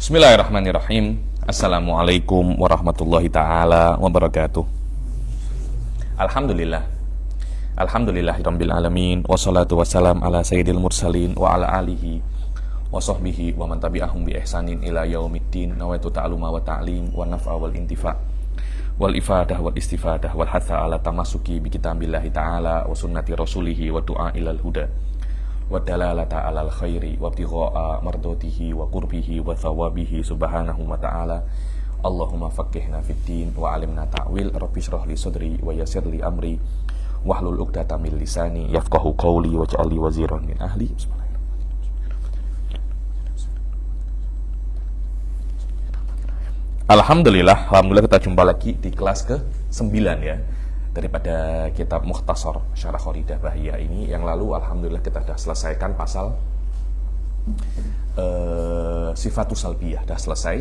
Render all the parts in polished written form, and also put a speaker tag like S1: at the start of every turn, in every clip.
S1: Bismillahirrahmanirrahim. Assalamualaikum warahmatullahi ta'ala wabarakatuh. Alhamdulillah. Alhamdulillahirabbil alamin. Wassalatu wassalam ala sayyidil mursalin wa ala alihi wa sahbihi wa man tabi'ahum bi ihsanin ila yaumiddin. Nawaitu ta'aluma wa ta'lim wa naf'a wal intifa' wal ifadah wal istifadah wal hatha ala tamasuki bi kitabillahi ta'ala wa sunnati rasulihi wa du'a ilal huda wa dalalata alal khairi wa ibtigha'a mardatihi wa qurbihi wa thawabihi subhanahu wa ta'ala. Allahumma faqihna fid din wa alimna ta'wil. Rabbi shrah li sadri wa yassir li amri wahlul 'uqdatam min lisani yafqahu qawli waj'al li waziran min ahli. Alhamdulillah kita jumpa lagi di kelas ke-9 ya, daripada kitab Mukhtasar Syarah Khoridah Bahiyah ini. Yang lalu alhamdulillah kita sudah selesaikan pasal Sifatus Salbiyah, sudah selesai.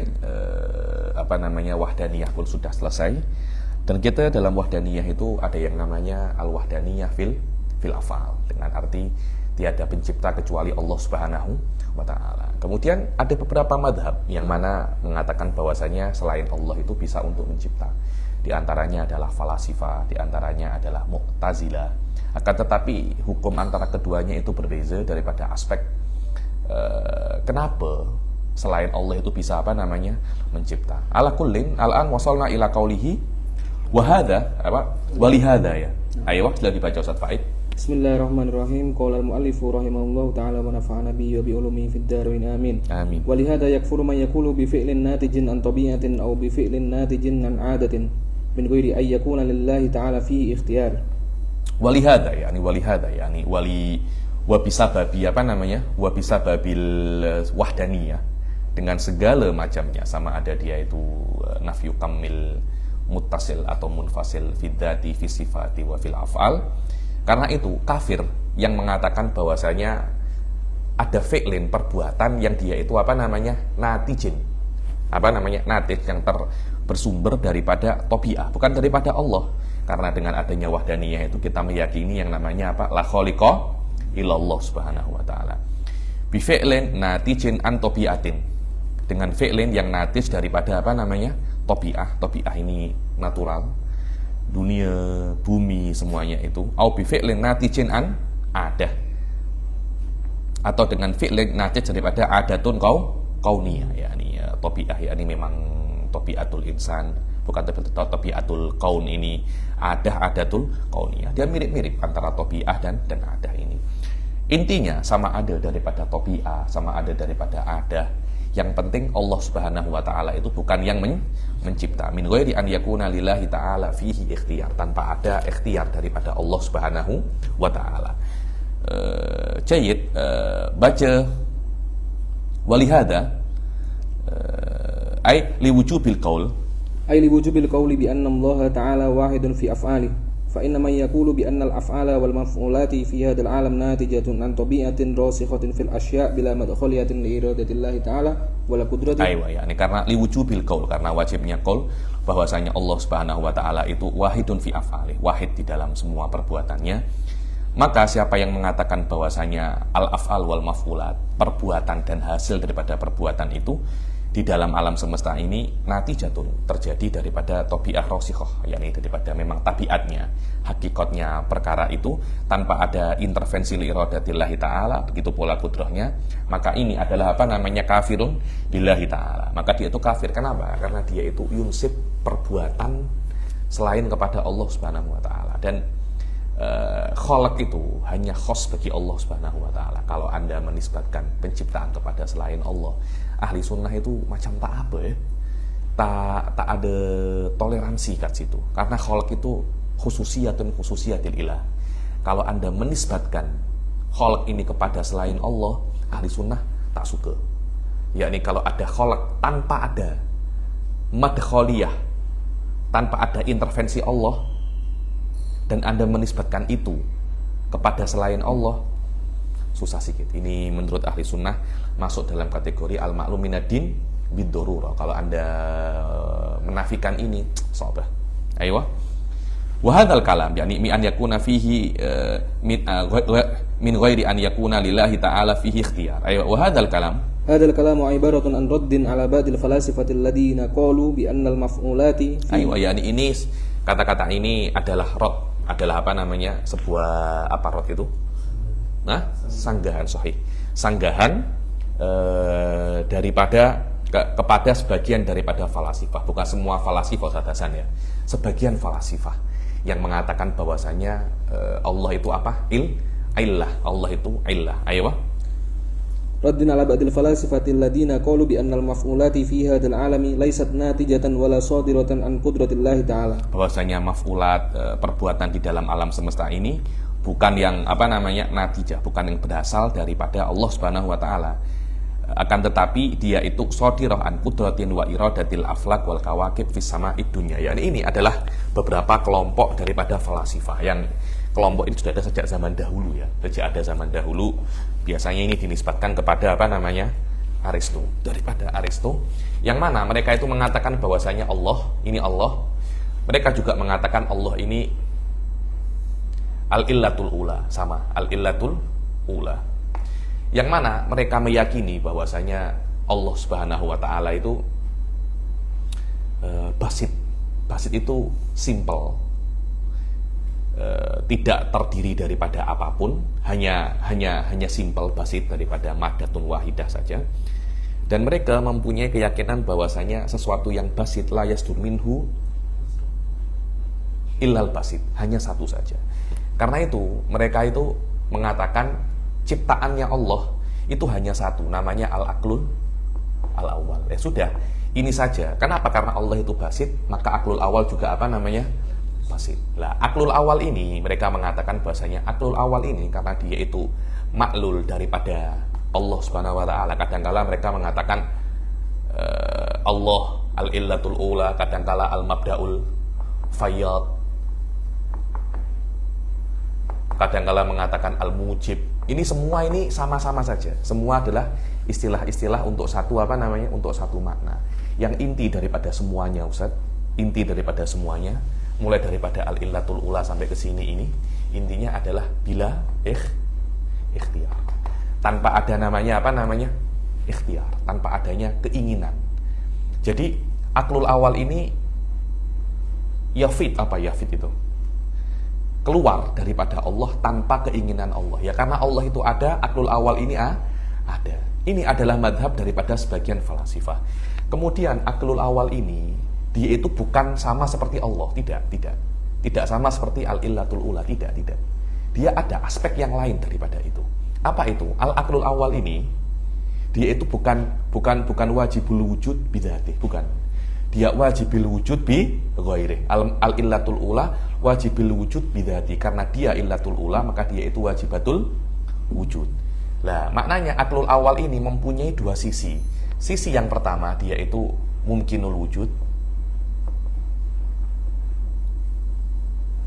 S1: Wahdaniyah pun sudah selesai. Dan kita dalam wahdaniyah itu ada yang namanya al-wahdaniyah fil af'al, dengan arti tiada pencipta kecuali Allah Subhanahu wa ta'ala. Kemudian ada beberapa madhab yang mana mengatakan bahwasanya selain Allah itu bisa untuk mencipta. Di antaranya adalah falasifah, di antaranya adalah mu'tazilah. Akan tetapi hukum antara keduanya itu berbeza daripada aspek kenapa selain Allah itu bisa mencipta. Ala kullin al-an wasalna ila qaulihi wa hadza walihada ya. Ayo sudah dibaca Ustaz Faid.
S2: Bismillahirrahmanirrahim. Qala al-mu'allifu rahimahullahu ta'ala wa nafa'ana bihi wa bi ulumihi fid dharain amin.
S1: Amin.
S2: Wa lihada yakfuru man yaqulu bi fi'lin natijin an tabi'atin aw bi fi'lin natijin an 'adatin min ghairi ay yakuna lillahi ta'ala fihi ikhtiyar.
S1: Walihada yani wali wa bisababi wa bisababil wahdaniyah, dengan segala macamnya, sama ada dia itu nafyu kamil, muttasil atau munfasil, fi dzati, fi sifati wa fil af'al. Karena itu kafir yang mengatakan bahwasanya ada fi'lin, perbuatan yang dia itu natijin. Natij yang bersumber daripada tobi'ah, bukan daripada Allah. Karena dengan adanya wahdaniyah itu kita meyakini yang namanya la khaliqa illallah subhanahu wa ta'ala. Bi fi'lin natijin an tobi'atin, dengan fi'lin yang natij daripada tobi'ah. Tobi'ah ini natural, dunia, bumi, semuanya itu. Au bi fi'lin natijin an adah, atau dengan fi'lin natij daripada adatun kauniyah, yakni tobi'ah, yakni memang tobi'atul insan, bukan tobi'atul kaun ini, adatul kauniyah. Dia mirip-mirip antara tobi'ah dan adah ini. Intinya sama ada daripada tobi'ah, sama ada daripada adah. Yang penting Allah Subhanahu wa ta'ala itu bukan yang mencipta. Min ghairi an yakuna lillahi ta'ala fihi ikhtiyar, tanpa ada ikhtiyar daripada Allah Subhanahu wa ta'ala. Baca walihada ay liwujubil qaul,
S2: Ay liwujubil qawli bi anna Allah ta'ala wahidun fi af'alihi. Fa inna man yaqulu bi anna al-af'ala wal maf'ulati fi hadzal 'alam natijatun an tabi'atin rasikhatin fil asya' bila madkhaliyatin li iradatillahi ta'ala wala qudratin.
S1: Yani karena liwujubil qaul, karena wajibnya qaul bahwasanya Allah Subhanahu wa ta'ala itu wahidun fi af'ali, wahid di dalam semua perbuatannya. Maka siapa yang mengatakan bahwasanya al-af'al wal maf'ulat, perbuatan dan hasil daripada perbuatan itu di dalam alam semesta ini natijatun, terjadi daripada tabi'ah rasikhah, yakni daripada memang tabiatnya, hakikatnya perkara itu tanpa ada intervensi li iradatillahi ta'ala, begitu pula kudrahnya, maka ini adalah kafirun billahi ta'ala. Maka dia itu kafir. Kenapa? Karena dia itu yunsib perbuatan selain kepada Allah Subhanahu wa ta'ala. Dan khalaq itu hanya khos bagi Allah Subhanahu wa ta'ala. Kalau Anda menisbatkan penciptaan kepada selain Allah, ahli sunnah itu macam tak ada toleransi kat situ. Karena khalaq itu khususiyatil ilah. Kalau Anda menisbatkan khalaq ini kepada selain Allah, ahli sunnah tak suka. Yakni kalau ada khalaq tanpa ada madkhaliyah, tanpa ada intervensi Allah, dan Anda menisbatkan itu kepada selain Allah, susah sikit. Ini menurut ahli sunnah masuk dalam kategori al-ma'lum minad-din bid-darurah. Kalau Anda menafikan ini, sabah. Ayo. Wa hadzal kalam yani mi an yakuna fihi min ghairi an yakuna lillahi ta'ala fihi ikhtiyar. Ayo, wa hadzal kalam
S2: هذا الكلام عبارة عن رد على بعض الفلاسفة الذين قالوا بأن المفعولات
S1: Ayo, ini kata-kata ini adalah sebuah apa rod itu? Sanggahan sahih. Sanggahan kepada sebagian daripada falasifah, bukan semua falasifah Ustaz Hasan ya. Sebagian falasifah yang mengatakan bahwasanya Allah itu apa? Illah. Allah itu illah. Ayo.
S2: رد على بعض الفلاسفة الذين قالوا بأن المفعولات في هذا العالم ليست ناتجة ولا صادرة عن قدرة الله تعالى. Bahwasanya maf'ulat, perbuatan di dalam alam semesta ini bukan yang natijah, bukan yang berasal daripada Allah Subhanahu wa taala. Akan tetapi dia itu shadirah an qudratin wa iradatil aflak wal kawakib fis sama'id dunya. Yani ini adalah beberapa kelompok daripada falasifah yang kelompok ini sudah ada sejak zaman dahulu ya. Sejak ada zaman dahulu, biasanya ini dinisbatkan kepada Aristo. Daripada Aristo, yang mana mereka itu mengatakan bahwasanya Allah, ini Allah. Mereka juga mengatakan Allah ini al-illatul ula, sama al-illatul ula. Yang mana mereka meyakini bahwasanya Allah Subhanahu wa taala itu basit. Basit itu simple. Tidak terdiri daripada apapun, hanya simpel basit daripada maddatun wahidah saja. Dan mereka mempunyai keyakinan bahwasanya sesuatu yang basit la yasdur minhu illal basit, hanya satu saja. Karena itu mereka itu mengatakan ciptaannya Allah itu hanya satu, namanya al-aqlul al-awwal. Sudah, ini saja. Kenapa? Karena Allah itu basit, maka aqlul awal juga basit. Lah, aklul awal ini mereka mengatakan bahasanya aklul awal ini karena dia itu maklul daripada Allah Subhanahu wa taala. Kadangkala mereka mengatakan Allah al-illatul ula, kadangkala al-mabdaul fayyad. Kadangkala mengatakan al-mujib. Ini semua ini sama-sama saja. Semua adalah istilah-istilah untuk satu untuk satu makna. Yang inti daripada semuanya, Ustaz, inti daripada semuanya mulai daripada al-illatul ula sampai ke sini ini intinya adalah bila ikhtiar. Tanpa ada ikhtiar, tanpa adanya keinginan. Jadi aklul awal ini yafid itu? Keluar daripada Allah tanpa keinginan Allah. Ya karena Allah itu ada, aklul awal ini ada. Ini adalah madhab daripada sebagian falasifah. Kemudian aklul awal ini dia itu bukan sama seperti Allah, tidak sama seperti al-illatul ula, tidak. Dia ada aspek yang lain daripada itu. Apa itu? Al-aqlul awal ini dia itu bukan wajibul wujud bidzatih, bukan. Dia wajibul wujud bi ghairih. Al-illatul ula wajibul wujud bidzatih, karena dia illatul ula maka dia itu wajibatul wujud. Lah, maknanya aqlul awal ini mempunyai dua sisi. Sisi yang pertama dia itu mungkinul wujud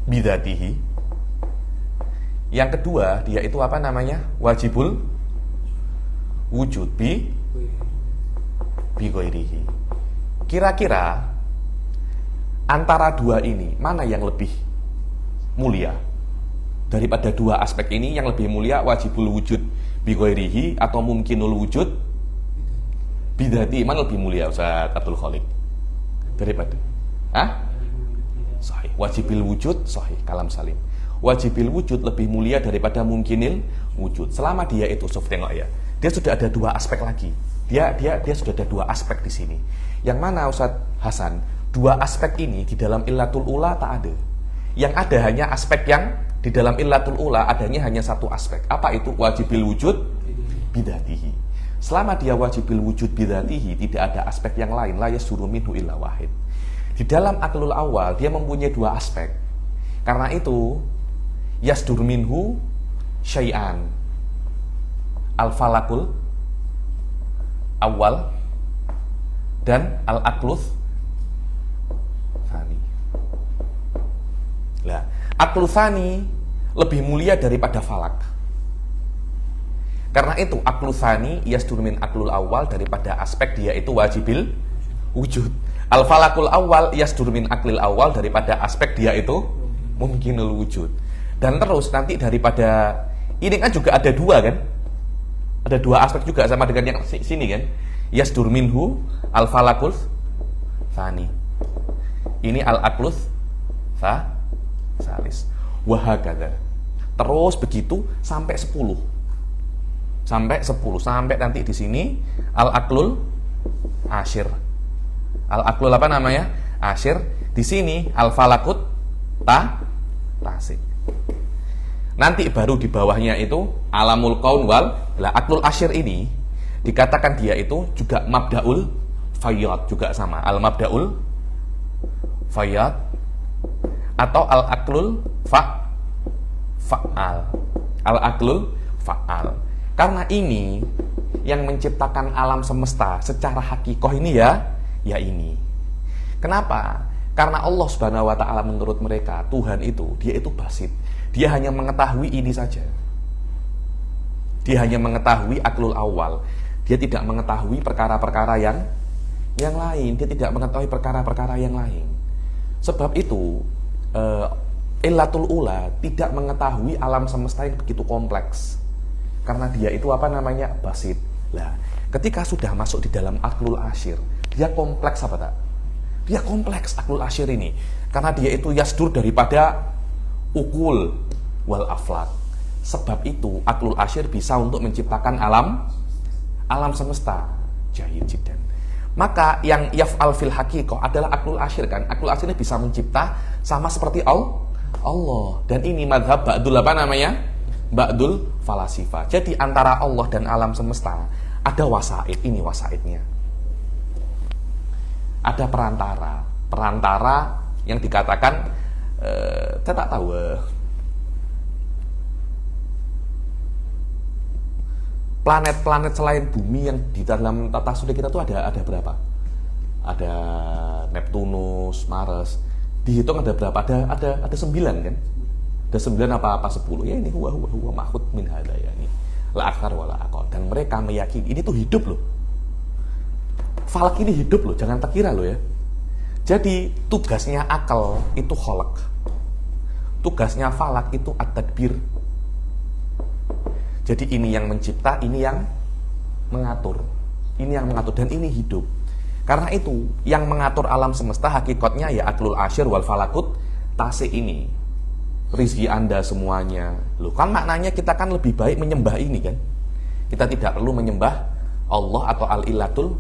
S2: bidzatihi. Yang kedua, dia itu wajibul wujud bi ghairihi. Kira-kira antara dua ini mana yang lebih mulia? Daripada dua aspek ini yang lebih mulia wajibul wujud bi ghairihi atau mungkinul wujud bidzatihi? Mana lebih mulia Ustaz Abdul Khaliq? Daripada sahih. Wajibil wujud sahih, kalam salim. Wajibil wujud lebih mulia daripada mungkinil wujud. Selama dia itu tengok ya. Dia sudah ada dua aspek lagi. Dia sudah ada dua aspek di sini. Yang mana Ustaz Hasan? Dua aspek ini di dalam illatul ula tak ada. Yang ada hanya aspek yang di dalam illatul ula adanya hanya satu aspek. Apa itu? Wajibil wujud bidzatihi. Selama dia wajibil wujud bidzatihi, tidak ada aspek yang lain. La yasduru minhu illa wahid. Di dalam aklul awal dia mempunyai dua aspek. Karena itu yasdur minhu syai'an, al-falakul awal dan al-aklus tsani. Lah, aklus tsani lebih mulia daripada falak. Karena itu aklus tsani yasdur min aklul awal, daripada aspek dia itu wajibil wujud. Al-falakul awal yasdur min aklil awal, daripada aspek dia itu mungkinul wujud. Dan terus nanti daripada ini kan juga ada dua kan?
S1: Ada dua aspek juga sama dengan yang sini kan. Yasdur minhu al-falakul tsani. Ini al-aklus salis. Wahakadha. Terus begitu sampai 10. Sampai nanti di sini al-aklul asyir. Al-aklul apa namanya? Asyir. Di sini al-falakut tasik. Nanti baru di bawahnya itu alamul kaun wal aklul asyir ini dikatakan dia itu juga mabdaul fayyad, juga sama al-mabdaul fayyad atau al-aklul fa'al. Al-aklul fa'al. Karena ini yang menciptakan alam semesta secara hakikoh ini ya ini. Kenapa? Karena Allah Subhanahu wa taala menurut mereka Tuhan itu, dia itu basit. Dia hanya mengetahui ini saja. Dia hanya mengetahui aklul awal. Dia tidak mengetahui perkara-perkara yang lain. Dia tidak mengetahui perkara-perkara yang lain. Sebab itu illatul ula tidak mengetahui alam semesta yang begitu kompleks. Karena dia itu apa namanya? Basit. Lah, ketika sudah masuk di dalam aklul asyir, dia kompleks apa tak? Dia kompleks aklul asyir ini. Karena dia itu yasdur daripada ukul wal aflak. Sebab itu aklul asyir bisa untuk menciptakan alam semesta. Jahil jiddan. Maka yang yaf'al fil haqiqah adalah aklul asyir kan. Aklul asyir ini bisa mencipta sama seperti Allah. Dan ini madhab ba'dul apa namanya? Ba'dul falasifa. Jadi antara Allah dan alam semesta ada wasaid. Ini wasaidnya. Ada perantara yang dikatakan saya tak tahu planet-planet selain bumi yang di dalam tata surya kita tuh ada berapa? Ada Neptunus, Mars. Dihitung ada berapa? Ada 9 kan? Ada 9 apa 10? Ya ini huwa mahud min hada ya ini. La akthar wala aqal. Dan mereka meyakini ini tuh hidup loh. Falak ini hidup loh, jangan terkira loh ya. Jadi tugasnya akal itu kholak. Tugasnya falak itu at-tadbir. Jadi ini yang mencipta, ini yang mengatur. Ini yang mengatur dan ini hidup. Karena itu yang mengatur alam semesta hakikatnya ya aklul asyir wal falakut tasik ini. Rizki Anda semuanya. Loh kan maknanya kita kan lebih baik menyembah ini kan. Kita tidak perlu menyembah Allah atau al-illatul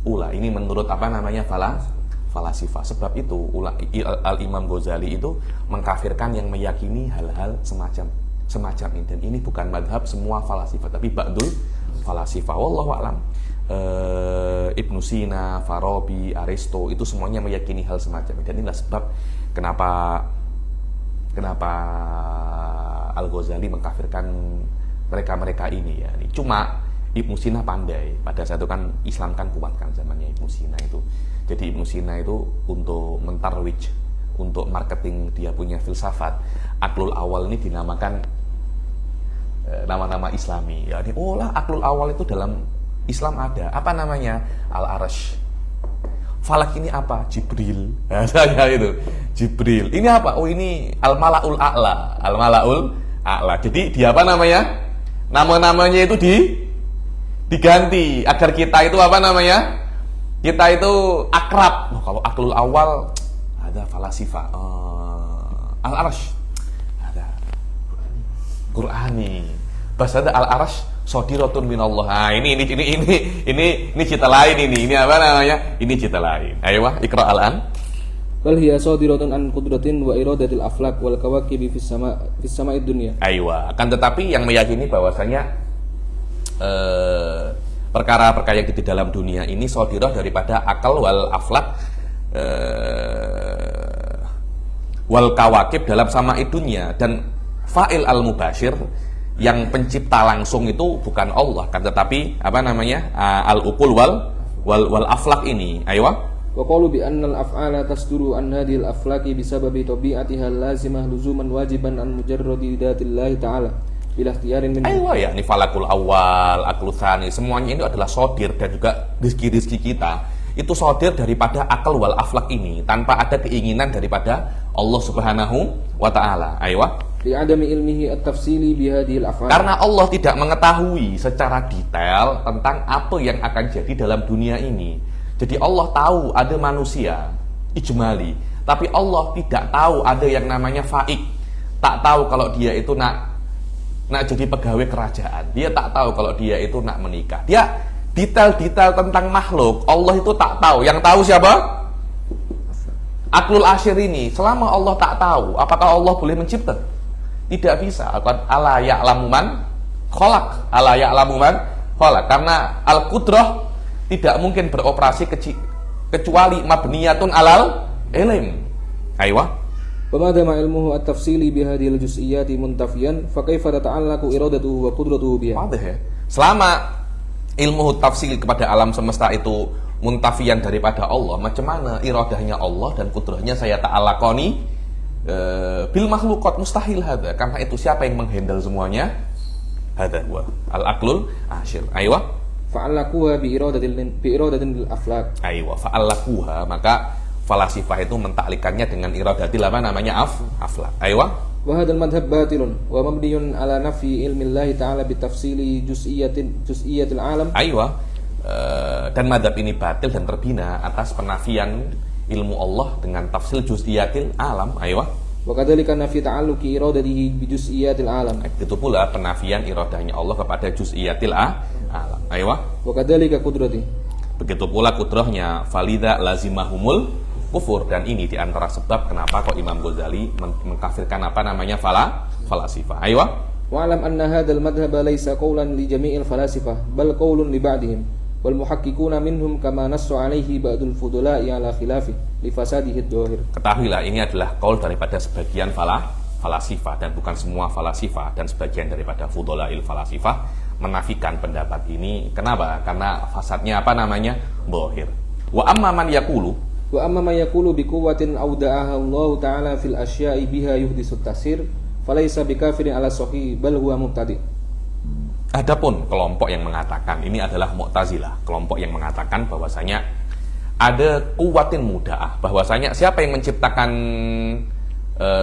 S1: ula. Ini menurut apa namanya falasifah. Sebab itu Al-Imam Ghazali itu mengkafirkan yang meyakini hal-hal semacam ini. Dan ini bukan madhab semua falasifah, tapi ba'dul falasifah. Wallahu a'lam. Ibnu Sina, Farabi, Aristo itu semuanya meyakini hal semacam ini. Dan inilah sebab kenapa Al-Ghazali mengkafirkan mereka ini ya. Cuma Ibnu Sina pandai. Pada saat itu kan Islam kan kuat kan zamannya Ibnu Sina itu. Jadi Ibnu Sina itu untuk mentarwij, untuk marketing dia punya filsafat. Aklul awal ini dinamakan nama-nama Islami. Ya, aklul awal itu dalam Islam ada. Apa namanya? Al-Arash. Falak ini apa? Jibril. Nah, saya itu. Jibril. Ini apa? Oh, ini Al-Mala'ul A'la. Al-Mala'ul A'la. Jadi dia apa namanya? Nama-namanya itu diganti agar kita itu apa namanya? Kita itu akrab. Oh, kalau aklul awal ada falasifah. Al-Arash. Ada Qur'ani. Bahasa ada Al-Arash sodiratun minallah. Nah, ini cita lain ini. Ini apa namanya? Ini cita lain. Ayo wah, Iqra al-an.
S2: Bal hiya sadiratun an qudratin wa iradatil aflak wal kawakibi fis sama'id dunya.
S1: Aiywa, akan tetapi yang meyakini bahwasanya perkara-perkara yang di dalam dunia ini sodirah daripada akal wal aflak wal kawakib dalam sama'id dunya. Dan fa'il al-mubashir yang pencipta langsung itu bukan Allah kan, tetapi apa namanya? Al-uqul wal aflak ini. Aiywa.
S2: Wa qalu bi anna al-af'ala tasduru an hadhihi al-aflaki bisababi tabi'atiha lazimah luzuman wajiban an mujarradi dzatillahi ta'ala bila ikhtiyarin min.
S1: Aiywa ya, ini falakul awal, aklul tsani, semuanya ini adalah sodir. Dan juga rizki-rizki kita itu sodir daripada akal wal aflak ini tanpa ada keinginan daripada Allah Subhanahu wa ta'ala. Aiywa.
S2: li'adami ilmihi at-tafsili bihadhil af'al.
S1: Karena Allah tidak mengetahui secara detail tentang apa yang akan jadi dalam dunia ini. Jadi Allah tahu ada manusia ijmali, tapi Allah tidak tahu ada yang namanya faik. Tak tahu kalau dia itu nak jadi pegawai kerajaan. Dia tak tahu kalau dia itu nak menikah. Dia detail-detail tentang makhluk Allah itu tak tahu. Yang tahu siapa? Aklul asyir ini. Selama Allah tak tahu, apakah Allah boleh mencipta? Tidak bisa. Ala ya'lamu man khalaq. Ala ya'lamu man khalaq. Karena al-qudrah tidak mungkin beroperasi kecuali mabniyatun alal ilm. Aywa.
S2: Wa madama ilmuhu at-tafsili bihadhil juz'iyati muntafiyan fa kaifa tata'allaqu iradatuhu wa qudratuhu biha.
S1: Selama ilmu tafsili kepada alam semesta itu muntafian daripada Allah, macam mana iradahnya Allah dan kudrahnya saya ta'alaqoni bil makhluqat, mustahil hadza. Karena itu siapa yang menghandle semuanya? Hadza huwa al-aqlul asyir. Aywa.
S2: Fa'alaquha bi iradatin lil aflaq.
S1: Aywa, fa'alaquha, maka falasifah itu mentaklikannya dengan iradatil apa namanya aflaq. Aywa.
S2: Wa hadzal madhhab batilun wa mabniyun ala nafi ilmi Allah ta'ala bi tafsili juz'iyatil alam.
S1: Aywa. Dan madhab ini batil dan terbina atas penafian ilmu Allah dengan tafsil juz'iyatil alam. Aywa.
S2: Wa kadzalika nafi ta'alluqi iradatihi bi juz'iyatil alam.
S1: Itu pula penafian iradahnya Allah kepada juz'iyatil alam. Aywa.
S2: Wa kadzalika qudrati.
S1: Begitu pula kudrahnya falidha lazimahumul kufur. Dan ini diantara sebab kenapa kok Imam Ghazali mengkafirkan apa namanya falasifah. Aywa.
S2: Wa alam anna hadzal madhhab laysa qawlan li jami'il falasifah bal qawlun li ba'dihim wal muhaqqiquna minhum kama nassu alaihi ba'dul fudula'i ala khilafi li fasadihi dhahir. Ketahuilah
S1: ini adalah qaul daripada sebagian falasifah dan bukan semua falasifah, dan sebagian daripada fudula'il falasifah menafikan pendapat ini. Kenapa? Karena fasadnya apa namanya? Dhahir. Wa amma man yaqulu bi quwwatin awda'aha Allah ta'ala fil asya'i biha yuhdisut tasir falaysa bikafirin ala sahih bal huwa mubtadi'. Adapun kelompok yang mengatakan, ini adalah Mu'tazilah, kelompok yang mengatakan bahwasanya ada kuwatin muda'ah, bahwasanya siapa yang menciptakan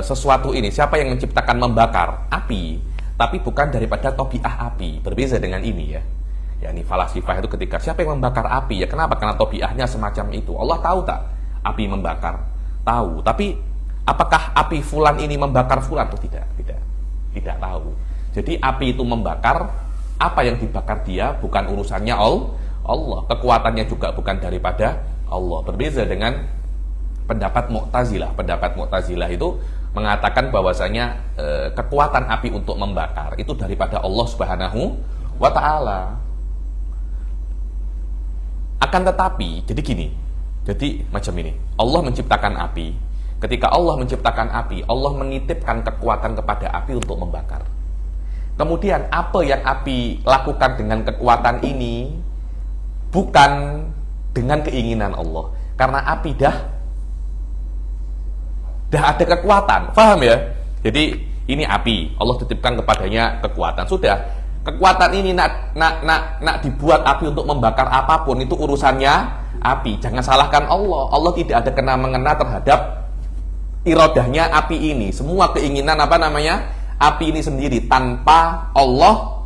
S1: sesuatu ini, siapa yang menciptakan membakar api, tapi bukan daripada tobiah api. Berbeza dengan ini ya. Ini falasifah itu ketika siapa yang membakar api, ya kenapa? Karena tobiahnya semacam itu. Allah tahu tak api membakar? Tahu. Tapi apakah api fulan ini membakar fulan? Atau tidak? Tidak tahu. Jadi api itu membakar, apa yang dibakar dia bukan urusannya Allah. Kekuatannya juga bukan daripada Allah. Berbeza dengan pendapat Mu'tazilah. Pendapat Mu'tazilah itu mengatakan bahwasanya kekuatan api untuk membakar itu daripada Allah Subhanahu wa ta'ala. Akan tetapi, jadi gini. Jadi macam ini. Allah menciptakan api. Ketika Allah menciptakan api, Allah menitipkan kekuatan kepada api untuk membakar. Kemudian apa yang api lakukan dengan kekuatan ini bukan dengan keinginan Allah. Karena api dah ada kekuatan. Paham ya? Jadi ini api, Allah titipkan kepadanya kekuatan. Sudah, kekuatan ini nak dibuat api untuk membakar apapun, itu urusannya api. Jangan salahkan Allah. Allah tidak ada kena-mengena terhadap iradahnya api ini. Semua keinginan apa namanya? Api ini sendiri tanpa Allah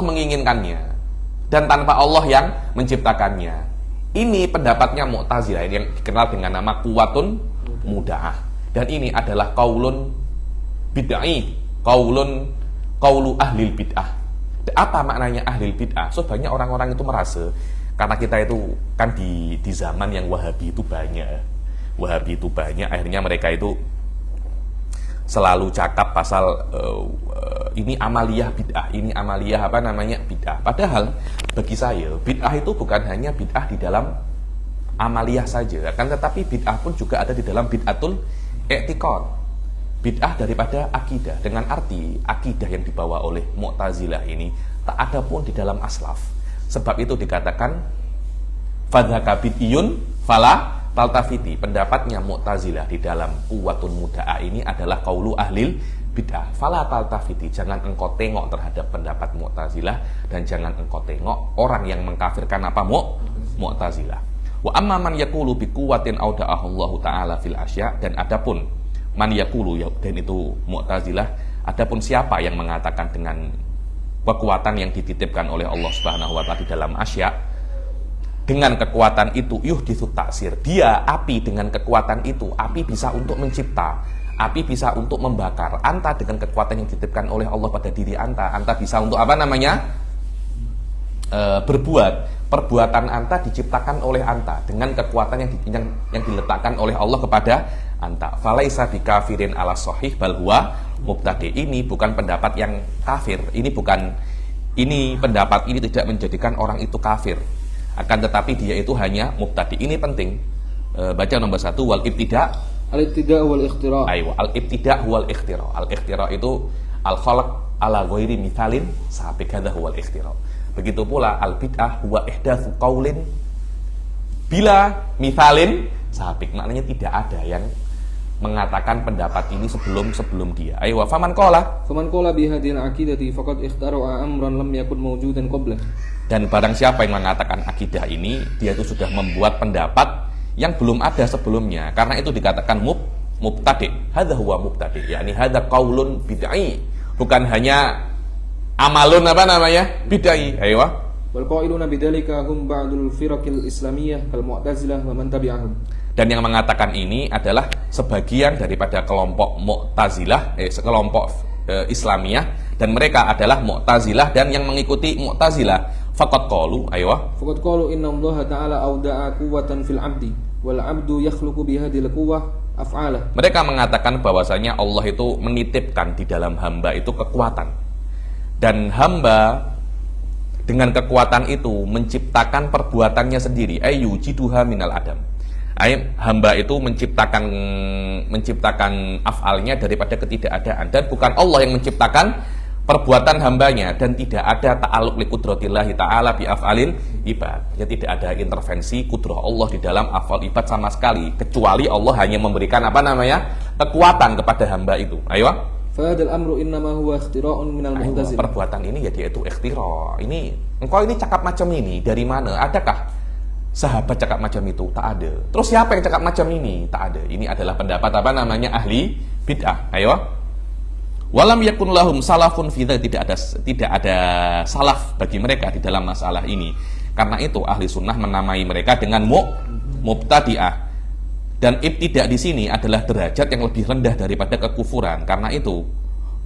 S1: menginginkannya dan tanpa Allah yang menciptakannya. Ini pendapatnya Mu'tazilah yang dikenal dengan nama kuwatun muda'ah. Dan ini adalah qaulun bid'ah, qaulu ahlil bid'ah. Apa maknanya ahlil bid'ah? So banyak orang-orang itu merasa karena kita itu kan di zaman yang Wahabi itu banyak, akhirnya mereka itu selalu cakap pasal ini amaliyah bid'ah, ini amaliyah apa namanya bid'ah. Padahal bagi saya bid'ah itu bukan hanya bid'ah di dalam amaliyah saja, kan, tetapi bid'ah pun juga ada di dalam bid'atul i'tiqad, bid'ah daripada akidah, dengan arti akidah yang dibawa oleh Mu'tazilah ini tak ada pun di dalam aslaf. Sebab itu dikatakan fadzaka bid'iyun fala taltafiti. Pendapatnya Mu'tazilah di dalam kuwatun muda'ah ini adalah qaulu ahlil bid'ah. Fala taltafiti, jangan engkau tengok terhadap pendapat Mu'tazilah dan jangan engkau tengok orang yang mengkafirkan apa Mu'tazilah. Wa amma man yaqulu bi quwwatin auda'ahu Allah taala fil asya, dan adapun man yaqulu ya, dan itu Mu'tazilah, adapun siapa yang mengatakan dengan kekuatan yang dititipkan oleh Allah Subhanahu wa taala di dalam asya, dengan kekuatan itu yuhditsu ta'sir, dia api dengan kekuatan itu, api bisa untuk mencipta, api bisa untuk membakar. Anta dengan kekuatan yang dititipkan oleh Allah pada diri anta bisa untuk apa namanya? Berbuat. Perbuatan anta diciptakan oleh anta dengan kekuatan yang diletakkan oleh Allah kepada anta. Falaisa bikafirin ala sahih bal huwa mubtadi. Ini bukan pendapat yang kafir. Ini pendapat ini tidak menjadikan orang itu kafir. Akan tetapi dia itu hanya mubtadi. Ini penting. Baca nomor 1, wal ibtida.
S2: Al-ibtida wal ikhtira.
S1: Aywa, al-ibtida wal ikhtira. Al-ikhtira itu al-khalq ala ghairi mithalin sabiq, hadza huwal ikhtira. Begitu pula al-bid'ah huwa ihdatsu qaulin bila mithalin sabiq. Maknanya tidak ada yang mengatakan pendapat ini sebelum dia. Aywa, faman qala
S2: bi hadhil aqidati faqad ikhtara'a amran lam yakun mawjudan qabla.
S1: Dan barang siapa yang mengatakan akidah ini, dia itu sudah membuat pendapat yang belum ada sebelumnya. Karena itu dikatakan mubtadi. Hadza huwa mubtadi, yakni hadza qaulun bid'i. Bukan hanya amalun apa namanya? Bid'i. Aywa.
S2: Wal qailuna bidzalika hum ba'dul firaqil islamiyah kal Mu'tazilah wa man tabi'ahum.
S1: Dan yang mengatakan ini adalah sebagian daripada kelompok Mu'tazilah, kelompok Islamiyah, dan mereka adalah Mu'tazilah dan yang mengikuti Mu'tazilah. Faqad qalu, aywa.
S2: Faqad qalu inna Allah ta'ala awda'a quwwatan fil 'abdi wal 'abdu yakhluqu bihadhil quwwah af'alah.
S1: Mereka mengatakan bahwasanya Allah itu menitipkan di dalam hamba itu kekuatan. Dan hamba dengan kekuatan itu menciptakan perbuatannya sendiri. Ayyujiduha minal adam. Hamba itu menciptakan af'alnya daripada ketidakadaan, dan bukan Allah yang menciptakan perbuatan hambanya, dan tidak ada ta'alluq li qudratillahi ta'ala bi af'alil ibad. Ya, tidak ada intervensi kudrah Allah di dalam af'al ibad sama sekali, kecuali Allah hanya memberikan apa namanya? Kekuatan kepada hamba itu. Ayo.
S2: Fadal amru innama huwa ikhtira'un minal Mu'tazilah.
S1: Perbuatan ini ya dia itu ikhtira'. Engkau ini cakap macam ini dari mana? Adakah sahabat cakap macam itu? Tak ada. Terus siapa yang cakap macam ini? Tak ada. Ini adalah pendapat apa namanya? Ahli bid'ah. Ayo. Walam yakun lahum salafun fi tidak ada salaf bagi mereka di dalam masalah ini. Karena itu ahli sunnah menamai mereka dengan mubtadi'ah. Dan ibtidak di sini adalah derajat yang lebih rendah daripada kekufuran. Karena itu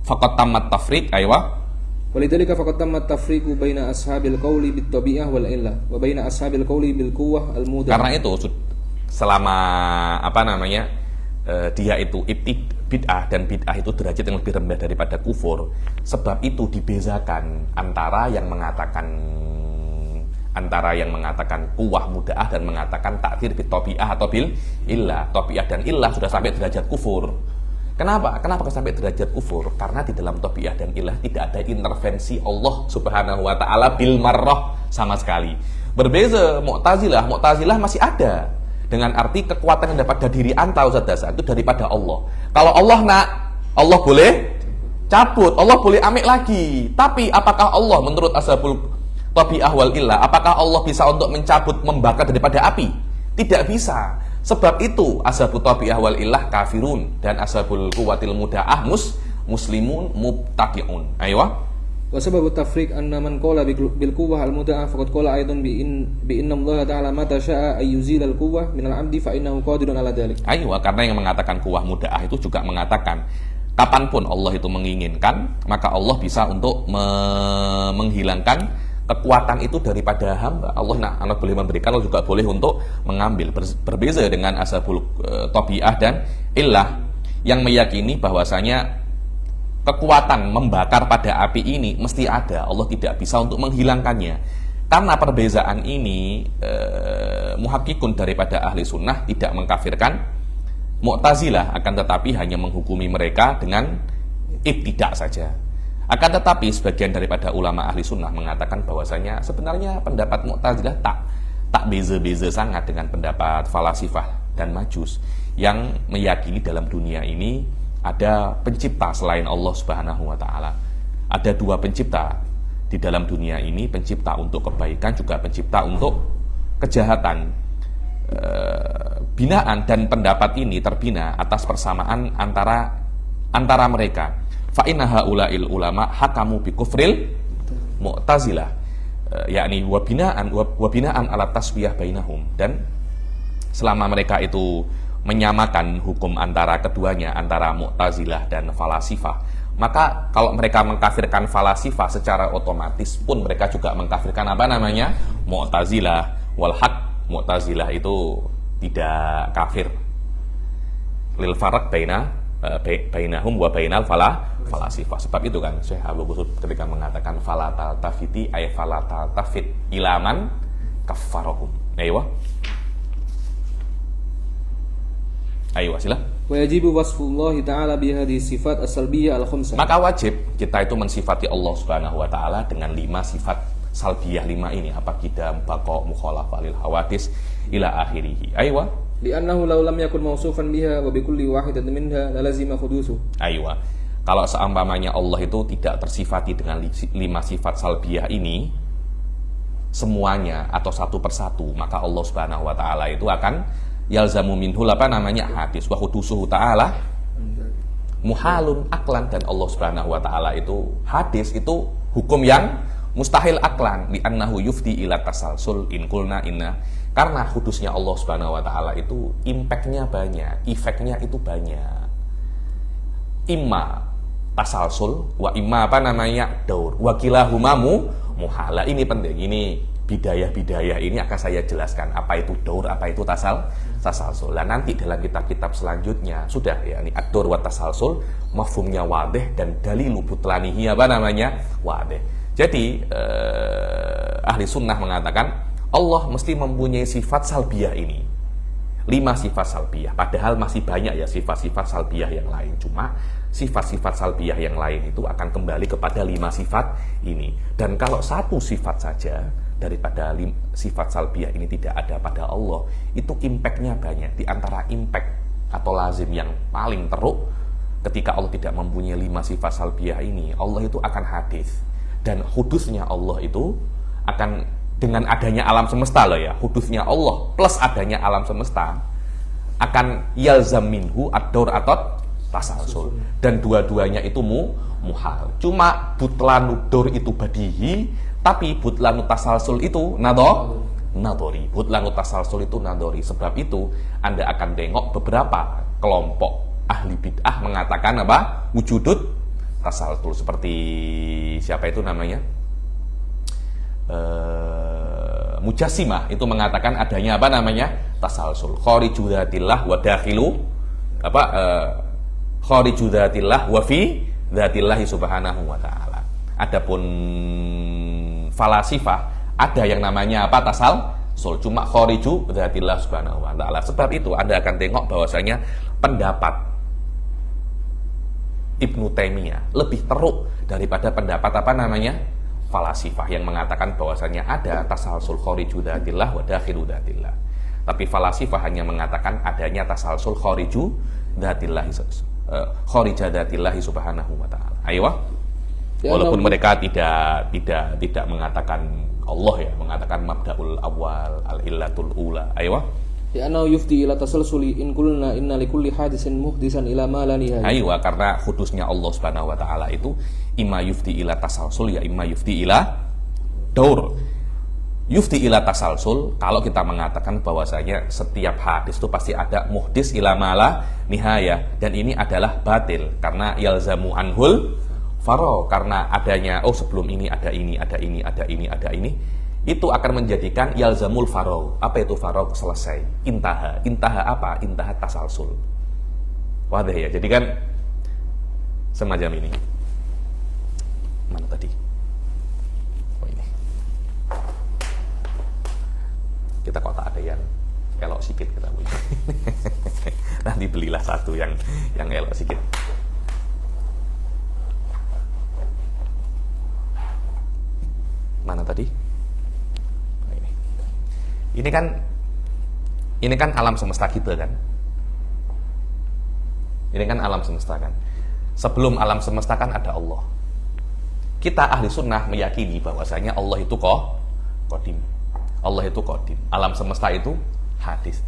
S1: faqad tammat tafriq, aywa.
S2: Walidzalika faqad tammat tafriqu baina ashabil qauli bit tabi'ah wal illah wa baina ashabil qauli bil quwwah al mudah.
S1: Karena itu selama apa namanya? Dia itu bid'ah, dan bid'ah itu derajat yang lebih rendah daripada kufur. Sebab itu dibezakan antara yang mengatakan kuwah muda'ah dan mengatakan takfir bil tabi'ah atau bil illah. Tabi'ah dan illah sudah sampai derajat kufur. Kenapa sampai derajat kufur? Karena di dalam tabi'ah dan illah tidak ada intervensi Allah Subhanahu wa taala bil marrah sama sekali. Berbeza Mu'tazilah masih ada. Dengan arti kekuatan yang dapat dari diri anta Ustaz Dasa itu daripada Allah. Kalau Allah Allah boleh cabut, Allah boleh ambil lagi. Tapi apakah Allah menurut ashabul tabi'ah wal illah, apakah Allah bisa untuk mencabut, membakar daripada api? Tidak bisa. Sebab itu ashabul tabi'ah wal illah kafirun, dan ashabul quwwatil muda'ah muslimun mubtadi'un. Aywa.
S2: Wa sababu tafriq anna man qala bil quwwah al muda'ah faqad qala aidan bi inna Allah ta'ala mata syaa ay yuzil al quwwah min al 'abdi fa innahu qadirun ala dzalik.
S1: Aywa, karena yang mengatakan quwwah muda'ah itu juga mengatakan kapanpun Allah itu menginginkan, maka Allah bisa untuk menghilangkan kekuatan itu daripada hamba. Allah boleh memberikan, Allah juga boleh untuk mengambil. Berbeza dengan ashabul tabi'ah dan illah yang meyakini bahwasanya kekuatan membakar pada api ini mesti ada, Allah tidak bisa untuk menghilangkannya. Karena perbezaan ini muhakkikun daripada ahli sunnah tidak mengkafirkan Mu'tazilah, akan tetapi hanya menghukumi mereka dengan ibtidak saja. Akan tetapi sebagian daripada ulama ahli sunnah mengatakan bahwasanya sebenarnya pendapat Mu'tazilah tak beza-beza sangat dengan pendapat falasifah dan majus yang meyakini dalam dunia ini ada pencipta selain Allah Subhanahu wa taala. Ada dua pencipta di dalam dunia ini, pencipta untuk kebaikan juga pencipta untuk kejahatan. binaan dan pendapat ini terbina atas persamaan antara mereka. Fa inna haula'il ulama hakamu bi kufril Mu'tazilah, yakni wa binaan ala taswiyah bainahum, dan selama mereka itu menyamakan hukum antara keduanya, antara Mu'tazilah dan falasifah, maka kalau mereka mengkafirkan falasifah secara otomatis pun mereka juga mengkafirkan Mu'tazilah. Wal haq, Mu'tazilah itu tidak kafir. Lil faraq bainahum wa bainal falasifah. Sebab itu kan Syekh Abu Busud ketika mengatakan falatal tafiti ay falatal tafit ilaman kaffarahum. Ayo sila.
S2: Wa yajibu wasfullahi ta'ala bihadhihi sifat as-salbiyyah al-khamsah.
S1: Maka wajib kita itu mensifati Allah Subhanahu wa taala dengan 5 sifat salbiyah 5 ini, apa qidam, baqa, mukhalafah lil hawadits ila akhirih. Aywa.
S2: Li'annahu law lam yakun mawsufan biha wa bi kulli wahidatin minha la lazima khudusu.
S1: Aywa. Kalau seumpamanya Allah itu tidak tersifati dengan 5 sifat salbiyah ini semuanya atau satu persatu, maka Allah Subhanahu wa taala itu akan yalzamu minhu hadis wa hudusuhu ta'ala muhalun aklan, dan Allah Subhanahu wa taala itu hadis itu hukum yang mustahil aklan, li annahu yufdi ila tasalsul in kulna inna, karena hudusnya Allah Subhanahu wa taala itu impactnya banyak, efeknya itu banyak, imma tasalsul wa imma daur wa kilahumamu muhala. Ini penting, ini bidayah ini akan saya jelaskan apa itu daur, apa itu tasalsul. Lah nanti dalam kitab-kitab selanjutnya sudah ya, ini ad-daur wa tasalsul mafhumnya wadih dan dalilu butlanihi wadih. Jadi ahli sunnah mengatakan Allah mesti mempunyai sifat salbiyah ini, 5 sifat salbiyah, padahal masih banyak ya sifat-sifat salbiyah yang lain, cuma sifat-sifat salbiyah yang lain itu akan kembali kepada 5 sifat ini. Dan kalau satu sifat saja daripada sifat salbiyah ini tidak ada pada Allah, itu impactnya banyak. Di antara impact atau lazim yang paling teruk ketika Allah tidak mempunyai 5 sifat salbiyah ini, Allah itu akan hadis, dan hudusnya Allah itu akan dengan adanya alam semesta loh ya, hudusnya Allah plus adanya alam semesta akan yalzam minhu ad-daur atau tasalsul, dan dua-duanya itu muhal. Cuma butlanu daur itu badihi, tapi butlanu tasalsul itu nadori. Butlanu tasalsul itu nadori. Sebab itu Anda akan tengok beberapa kelompok ahli bid'ah mengatakan apa? Wujudut tasalsul. Seperti siapa itu namanya? Mujassimah itu mengatakan adanya apa namanya? Tasalsul. Khariju dzatillah wa dakhilu khariju dzatillah wa fi dzatillahi subhanahu wa ta'ala. Adapun falasifah ada yang namanya apa? Tasalsul, cuma khariju dzatillah subhanahu wa ta'ala. Sebab itu Anda akan tengok bahwasanya pendapat Ibnu Taimiyah lebih teruk daripada pendapat apa namanya? Falasifah yang mengatakan bahwasanya ada tasalsul khariju dzatillah wa dakhilu dzatillah. Tapi falasifah hanya mengatakan adanya tasalsul khariju dzatillahi kharija dzatillahi subhanahu wa ta'ala. Ayo. Walaupun mereka tidak mengatakan Allah ya, mengatakan mabda'ul awal, al-illatul ula. Ayo.
S2: Ya anau yufdi ila tasalsuli in kulna inna likulli hadisin muhdisan ila ma la nihaya.
S1: Ayo, karena kudusnya Allah Subhanahu wa taala itu imma yufdi ila tasalsul ya imma yufdi ila daur. Yufdi ila tasalsul kalau kita mengatakan bahwasanya setiap hadis itu pasti ada muhdis ila ma la nihaya, dan ini adalah batil karena yalzamu anhul faro, karena adanya sebelum ini ada ini, ada ini, ada ini, ada ini, itu akan menjadikan yalzamul faro. Apa itu faro? Selesai, intaha apa? Intaha tasalsul. Wadah ya, jadi kan semacam ini. Mana tadi? Oh ini. Kita kok tak ada yang elok sikit kita punya. Nanti belilah satu yang elok sikit. Mana tadi? Ini kan alam semesta kita kan. Ini kan alam semesta kan. Sebelum alam semesta kan ada Allah. Kita ahli sunnah meyakini bahwasanya Allah itu qadim. Allah itu qadim. Alam semesta itu hadis.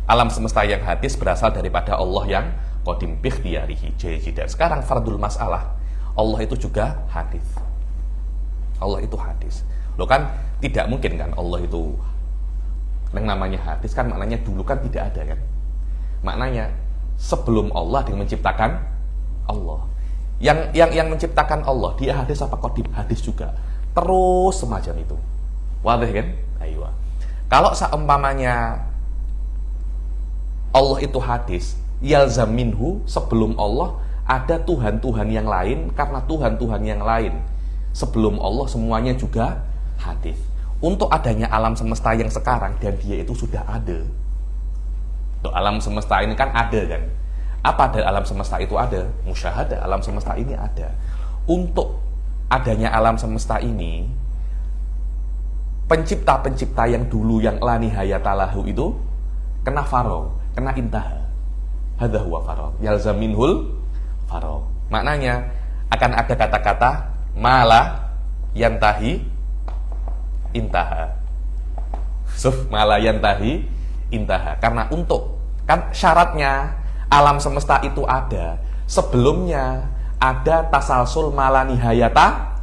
S1: Alam semesta yang hadis berasal daripada Allah yang qadim bikhtiyarihi. Dan sekarang fardul masalah, Allah itu juga hadis. Allah itu hadis. Loh kan tidak mungkin kan Allah itu yang namanya hadis kan maknanya dulu kan tidak ada kan. Maknanya sebelum Allah dia menciptakan Allah. Yang menciptakan Allah dia hadis apa qadim? Hadis juga. Terus semacam itu. Wadah kan? Ayo. Kalau seumpamanya Allah itu hadis, yalzam minhu, sebelum Allah ada Tuhan-Tuhan yang lain, karena Tuhan-Tuhan yang lain sebelum Allah semuanya juga hadis. Untuk adanya alam semesta yang sekarang dan dia itu sudah ada. Tuh, alam semesta ini kan ada kan. Apa dari alam semesta itu ada? Musyahadah, alam semesta ini ada. Untuk adanya alam semesta ini, pencipta-pencipta yang dulu yang la nihayatalahu itu kena faro, kena intaha. Hadza huwa faro, yalzam minhul faro. Maknanya akan ada kata-kata mala yantahi intaha. Mala yantahi intaha. Karena untuk kan syaratnya alam semesta itu ada sebelumnya ada tasalsul mala nihayata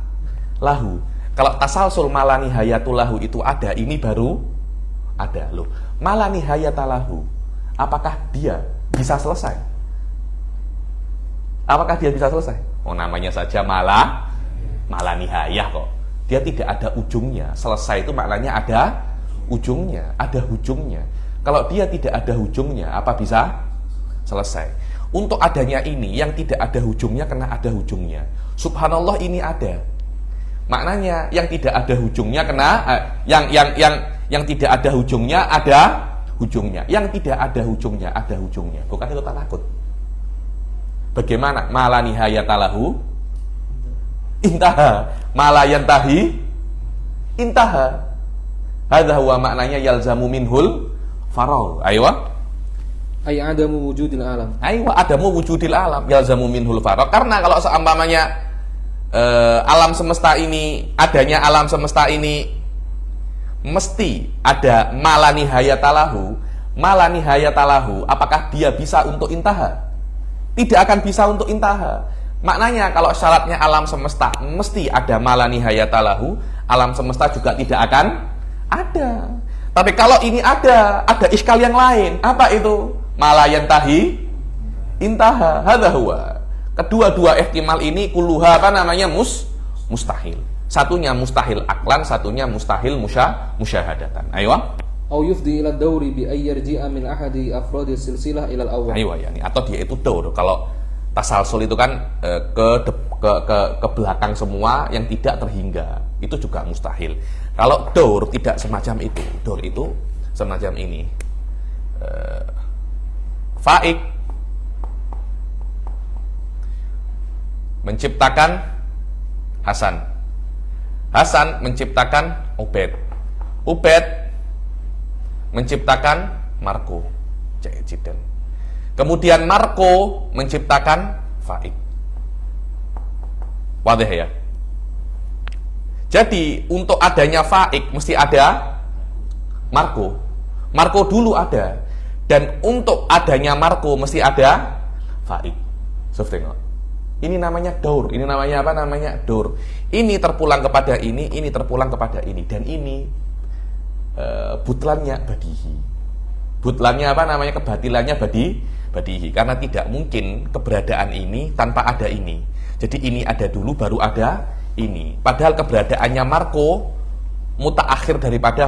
S1: lahu. Kalau tasalsul mala nihayatu lahu itu ada, ini baru ada loh. Mala nihayata lahu, apakah dia bisa selesai? Apakah dia bisa selesai? Oh, namanya saja mala nihayah kok. Dia tidak ada ujungnya. Selesai itu maknanya ada ujungnya, ada ujungnya. Kalau dia tidak ada ujungnya, apa bisa selesai? Untuk adanya ini yang tidak ada ujungnya kena ada ujungnya. Subhanallah ini ada. Maknanya yang tidak ada ujungnya kena yang tidak ada ujungnya ada ujungnya. Yang tidak ada ujungnya ada ujungnya. Bukan itu tanakut. Bagaimana? Mala nihayatalahu intaha. Mala yantahi intaha. Hadza huwa maknanya yalzamu minhul farau. Aywa.
S2: Ay adamu wujudil alam.
S1: Aywa adamu wujudil alam yalzamu minhul farau. Karena kalau seumpamanya alam semesta ini, adanya alam semesta ini mesti ada mala nihayatalahu. Mala nihayatalahu, apakah dia bisa untuk intaha? Tidak akan bisa untuk intaha. Maknanya kalau syaratnya alam semesta mesti ada mala nihayatalahu, alam semesta juga tidak akan ada. Tapi kalau ini ada iskal yang lain. Apa itu? Mala yantahi intaha. Hadza huwa. Kedua-dua ihtimal ini kulluha apa namanya mustahil. Satunya mustahil aklan, satunya mustahil musyahadatan. Ayo.
S2: Au yufdi ila dauri bi ay yarji'a min ahadi afradi silsilah ila al-awwal.
S1: Ayo yani atau dia itu daur. Kalau tasalsul itu kan ke belakang semua yang tidak terhingga. Itu juga mustahil. Kalau daur tidak semacam itu. Daur itu semacam ini. Faik menciptakan Hasan. Hasan menciptakan Ubaid. Ubaid menciptakan Marco. Kemudian Marco menciptakan Faik. Wadah ya. Jadi untuk adanya Faik mesti ada Marco. Marco dulu ada. Dan untuk adanya Marco mesti ada Faik. Tengok. Ini namanya daur. Ini namanya apa? Namanya daur. Ini terpulang kepada ini terpulang kepada ini. Dan ini butlannya badihi. Butlannya apa namanya? Kebatilannya badihi. Karena tidak mungkin keberadaan ini tanpa ada ini. Jadi ini ada dulu baru ada ini. Padahal keberadaannya Marco mutaakhir daripada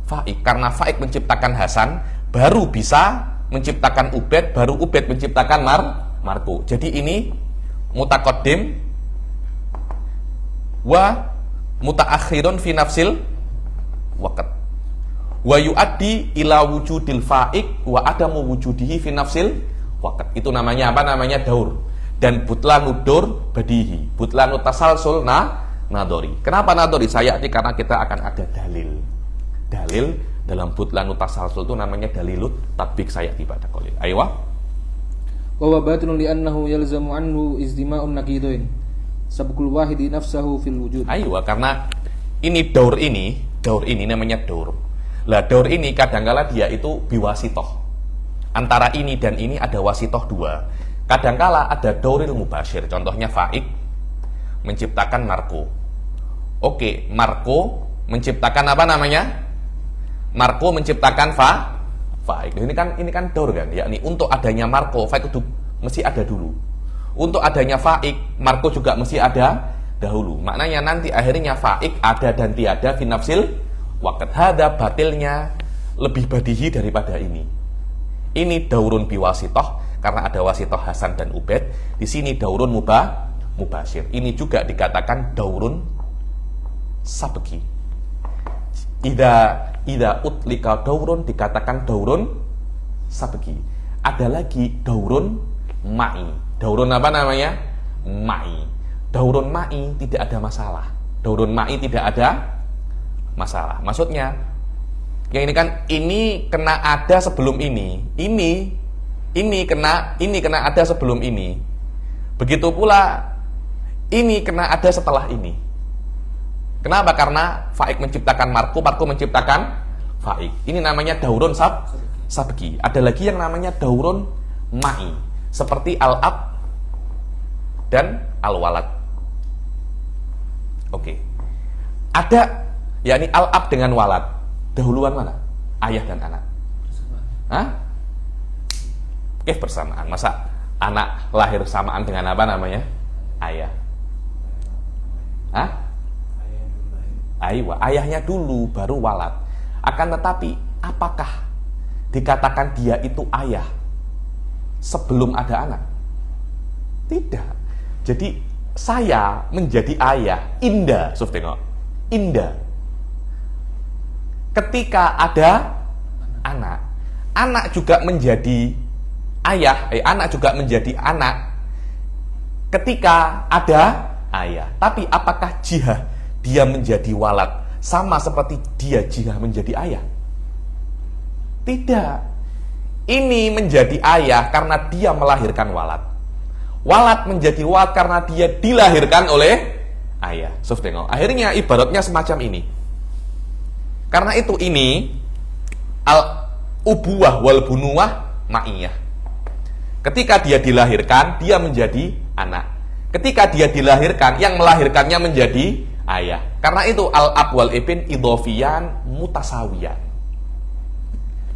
S1: Faik. Karena Faik menciptakan Hasan, baru bisa menciptakan Ubaid, baru Ubaid menciptakan Marco. Jadi ini mutaqaddim wa mutaakhirun fi nafsil waqt. Wa yuaddi ila wujudil faik wa adamu wujudihi fi nafsil waqt. Itu namanya apa? Namanya daur. Dan butlanu daur badihi. Butlanu tasalsul nadori. Kenapa nadori? Karena kita akan ada dalil. Dalil dalam butlanu tasalsul itu namanya dalilut tatbik sayati pada qalil. Aywa.
S2: Wa batilun li annahu yalzamu anhu izdima'un naqidain. Sabqul wahidi nafsahu fil wujud.
S1: Aywa, karena daur ini namanya daur. Lah daur ini kadangkala dia itu biwasitoh. antara ini dan ini ada wasitoh dua. Kadangkala ada dauril mubashir, contohnya Faik menciptakan Marco. Oke, Marco menciptakan apa namanya? Marco menciptakan Faik. Ini kan daur kan, yakni untuk adanya Marco, Faik itu mesti ada dulu. Untuk adanya Faik, Marco juga mesti ada dahulu. Maknanya nanti akhirnya Faik ada dan tiada fi nafsil waqt. Hada batilnya lebih badihi daripada ini. Ini daurun biwasitoh karena ada wasitoh Hasan dan Ubaid. Di sini daurun mubashir. Ini juga dikatakan daurun sabki. Ida utlika daurun dikatakan daurun sabki. Ada lagi daurun ma'i. Daurun apa namanya? Ma'i. Daurun ma'i tidak ada masalah. Daurun ma'i tidak ada masalah. Maksudnya, yang ini kena ada sebelum ini. Ini kena ada sebelum ini. Begitu pula ini kena ada setelah ini. Kenapa? Karena Faik menciptakan Marco menciptakan Faik. Ini namanya daurun sabki. Ada lagi yang namanya daurun ma'i, seperti al-ab dan al-walad. Oke. Ada yakni al-ab dengan walad. Dahuluan mana? Ayah dan anak. Hah? Bersamaan. Masa anak lahir samaan dengan apa namanya? Ayah. Hah? Ayahnya dulu baru walad. Akan tetapi apakah dikatakan dia itu ayah sebelum ada anak? Tidak. Jadi saya menjadi ayah indah, tengok. Indah. Ketika ada anak juga menjadi ayah, anak juga menjadi anak ketika ada ayah. Tapi apakah jihah dia menjadi walad sama seperti dia jihah menjadi ayah? Tidak. Ini menjadi ayah karena dia melahirkan walad. Walad menjadi walad karena dia dilahirkan oleh ayah. Tengok. Akhirnya ibaratnya semacam ini. Karena itu ini al-ubuwah wal bunuwah ma'iyah. Ketika dia dilahirkan, dia menjadi anak. Ketika dia dilahirkan, yang melahirkannya menjadi ayah. Karena itu al-ab wal ibn idhofiyan mutasawiyan.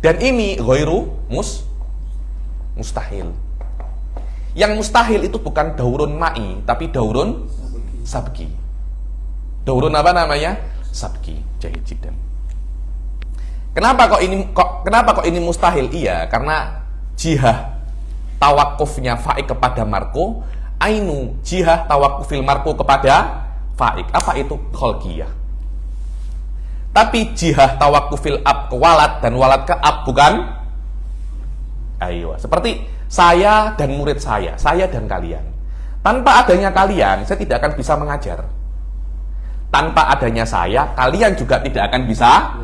S1: Dan ini ghairu mustahil. Yang mustahil itu bukan daurun ma'i, tapi daurun sabki. Daurun apa namanya? Sabki. Jahid jiddan. Kenapa kok ini mustahil? Iya, karena jihah tawakufnya Faik kepada Marco, ainu jihah tawakufil Marco kepada Faik. Apa itu? Kholqiyah. Tapi jihah tawakufil ab ke walad dan walad ke ab bukan? Ayo, seperti saya dan murid saya dan kalian. Tanpa adanya kalian, saya tidak akan bisa mengajar. Tanpa adanya saya, kalian juga tidak akan bisa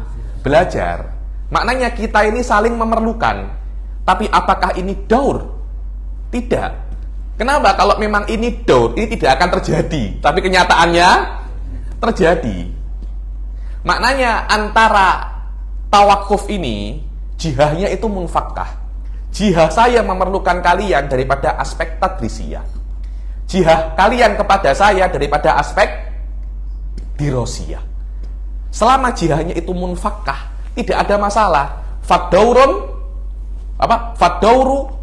S1: belajar. Maknanya kita ini saling memerlukan. Tapi apakah ini daur? Tidak. Kenapa? Kalau memang ini daur, ini tidak akan terjadi. Tapi kenyataannya terjadi. Maknanya antara tawakuf ini, jihahnya itu munfakkah. Jihah saya memerlukan kalian daripada aspek tadrisiyah. Jihah kalian kepada saya daripada aspek dirosiyah. Selama jihahnya itu munfakkah, tidak ada masalah. Fadauru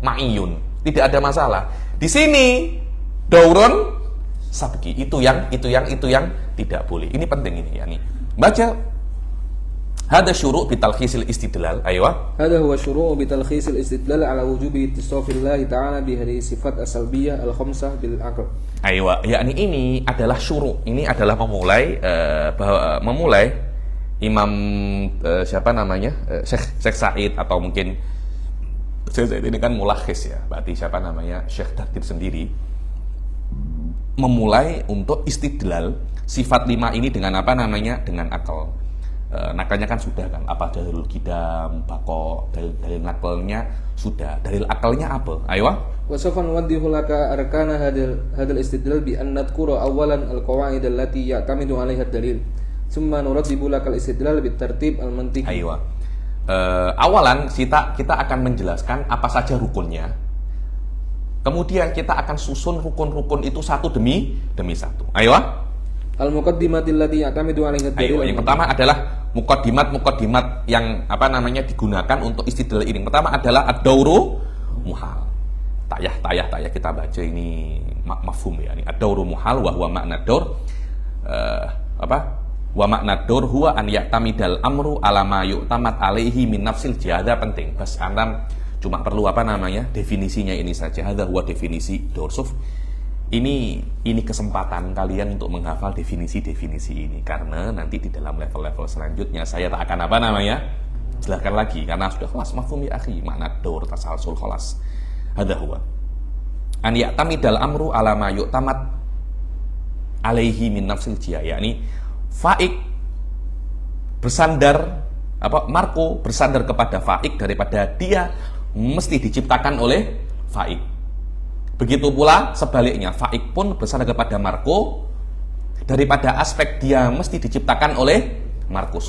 S1: ma'iyun. Tidak ada masalah. Di sini daurun sabki. Itu yang tidak boleh. Ini penting ini, yani. Baca hada syuru' bi talkhisil istidlal. Aywa.
S2: Hada huwa syuru' bi talkhisil istidlal ala wujubi ittisafillah ta'ala bi hadhihi sifat as-salbiyah al-khamsah bil aql.
S1: Aywa, yakni ini adalah syuru'. Ini adalah memulai Imam siapa namanya? Syekh Said atau mungkin Syekh Said ini kan mulakhis ya. Berarti siapa namanya? Syekh Dardir sendiri memulai untuk istidlal sifat 5 ini dengan apa namanya? Dengan akal. Nakalnya kan sudah kan, apa dalil kidam, bako, dalil nakalnya sudah. Dalil akalnya apa? Aywa.
S2: Wa sawfa nuwaddihu laka arkana hadal istidlal bi an nadhkura awalan al-qawaid allati ya'tamidu 'alaiha ad-dalil. Tsumma nuraddibu laka al-istidlal bit tartib al-mantiqi.
S1: Aywa. awalan kita akan menjelaskan apa saja rukunnya. Kemudian kita akan susun rukun-rukun itu satu demi satu. Ayo.
S2: Al-muqaddimatil lati ya'tamidu 'alaiha ad-dalil.
S1: Yang pertama adalah mukaddimat yang digunakan untuk istidlal ini. Pertama adalah ad-dauru muhal. Tayah kita baca ini mafhum ya. Ini ad-dauru muhal wa huwa makna daur wa makna daur huwa an ya'tamidal amru ala ma yu'tamad alaihi min nafsil jihada. Penting. Bas antam cuma perlu definisinya ini saja. Hadza huwa definisi daur. Ini kesempatan kalian untuk menghafal definisi-definisi ini, karena nanti di dalam level-level selanjutnya saya tak akan jelaskan lagi, karena sudah kelas mafhum ya akhi, makna daur tasalsul khalas. Hadza huwa an ya'tamidal amru ala ma yu'tamad alaihi min nafsil jihad, yakni faik bersandar marko bersandar kepada faik daripada dia mesti diciptakan oleh faik. Begitu pula sebaliknya, faik pun bersandar kepada marko daripada aspek dia mesti diciptakan oleh marko.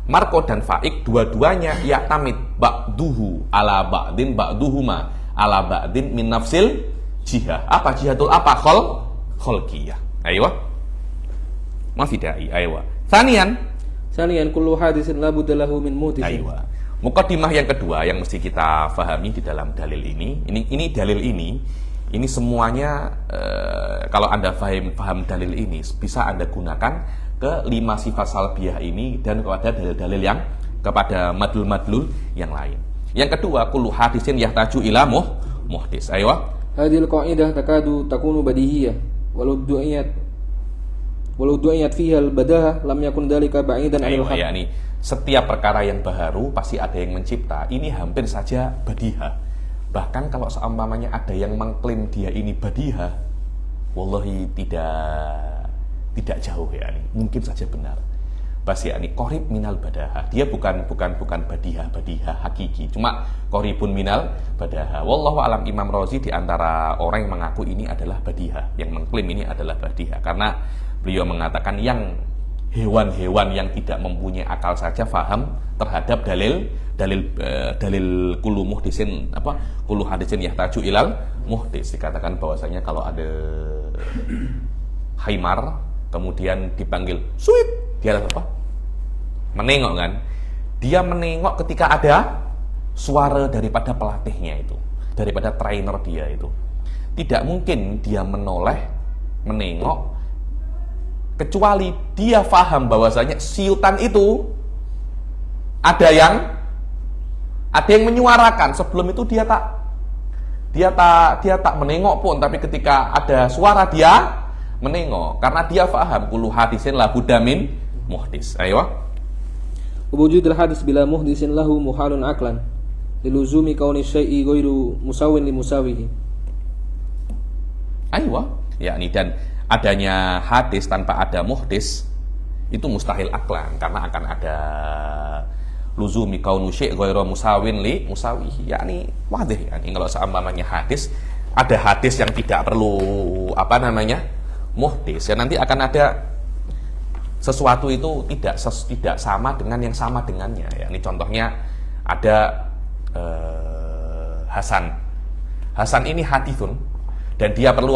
S1: Marko dan faik dua-duanya ya'tamid ba'duhu ala ba'din ba'duhuma ala ba'din min nafsil jihah. Apa jihadul apa? Kholqiyah. Ayo. Mafidai. Ayo. Sanian
S2: kullu hadisin la budda lahu min muhdisin.
S1: Ayo. Mukaddimah yang kedua yang mesti kita fahami di dalam dalil ini dalil ini semuanya kalau Anda paham dalil ini bisa Anda gunakan ke 5 sifat salbiyah ini dan kepada dalil-dalil yang kepada madlul-madlul yang lain. Yang kedua, kullu hadisin yahtaju ila muhdis. Ayo.
S2: Hadhil qa'idah takadu takunu badihiyah walau du'iyat fiha al-badaha lam yakun dzalika ba'idan 'anil haqq.
S1: Yakni setiap perkara yang baru pasti ada yang mencipta. Ini hampir saja badiha. Bahkan kalau seumpamanya ada yang mengklaim dia ini badiha, wallahi tidak jauh ya ini. Mungkin saja benar. Bas ya ini qorib minal badaha. Dia bukan badiha hakiki. Cuma qoribun minal badaha. Wallahu alam. Imam Razi di antara orang yang mengaku ini adalah badiha, yang mengklaim ini adalah badiha, karena beliau mengatakan yang hewan-hewan yang tidak mempunyai akal saja faham terhadap dalil kullu muhdisin kullu hadisin yahtaju ilal muhdis. Dikatakan bahwasanya kalau ada haimar kemudian dipanggil suit, dia menengok kan? Dia menengok ketika ada suara daripada pelatihnya itu, daripada trainer dia itu. Tidak mungkin dia menengok kecuali dia faham bahwasanya siutan itu ada yang menyuarakan. Sebelum itu dia tak menengok pun, tapi ketika ada suara dia menengok karena dia faham kullu hadisin la budda min muhdis. Ayo.
S2: Wujudul hadis bila muhdisin lahu muhalun aqlan liluzumi kauni syai'i ghairu musawwin li musawihi.
S1: Ayo. Yakni dan adanya hadis tanpa ada muhdis itu mustahil aklan, karena akan ada luzumi kaunu syai' ghairu musawin li musawihi, yakni wadih. Yani kalau seumpamanya hadis, ada hadis yang tidak perlu muhdis, ya nanti akan ada sesuatu itu tidak sama dengan yang sama dengannya. Yakni contohnya ada Hasan ini hadithun dan dia perlu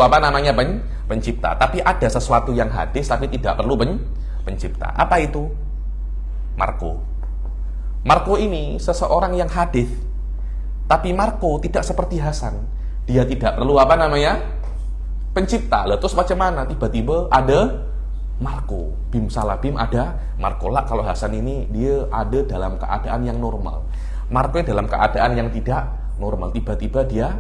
S1: pencipta, tapi ada sesuatu yang hadis tapi tidak perlu pencipta. Apa itu? Marko ini seseorang yang hadis, tapi Marko tidak seperti Hasan. Dia tidak perlu pencipta. Lah terus macam mana tiba-tiba ada Marko? Bim salabim ada Marko. Lah kalau Hasan ini dia ada dalam keadaan yang normal. Marko dalam keadaan yang tidak normal. Tiba-tiba dia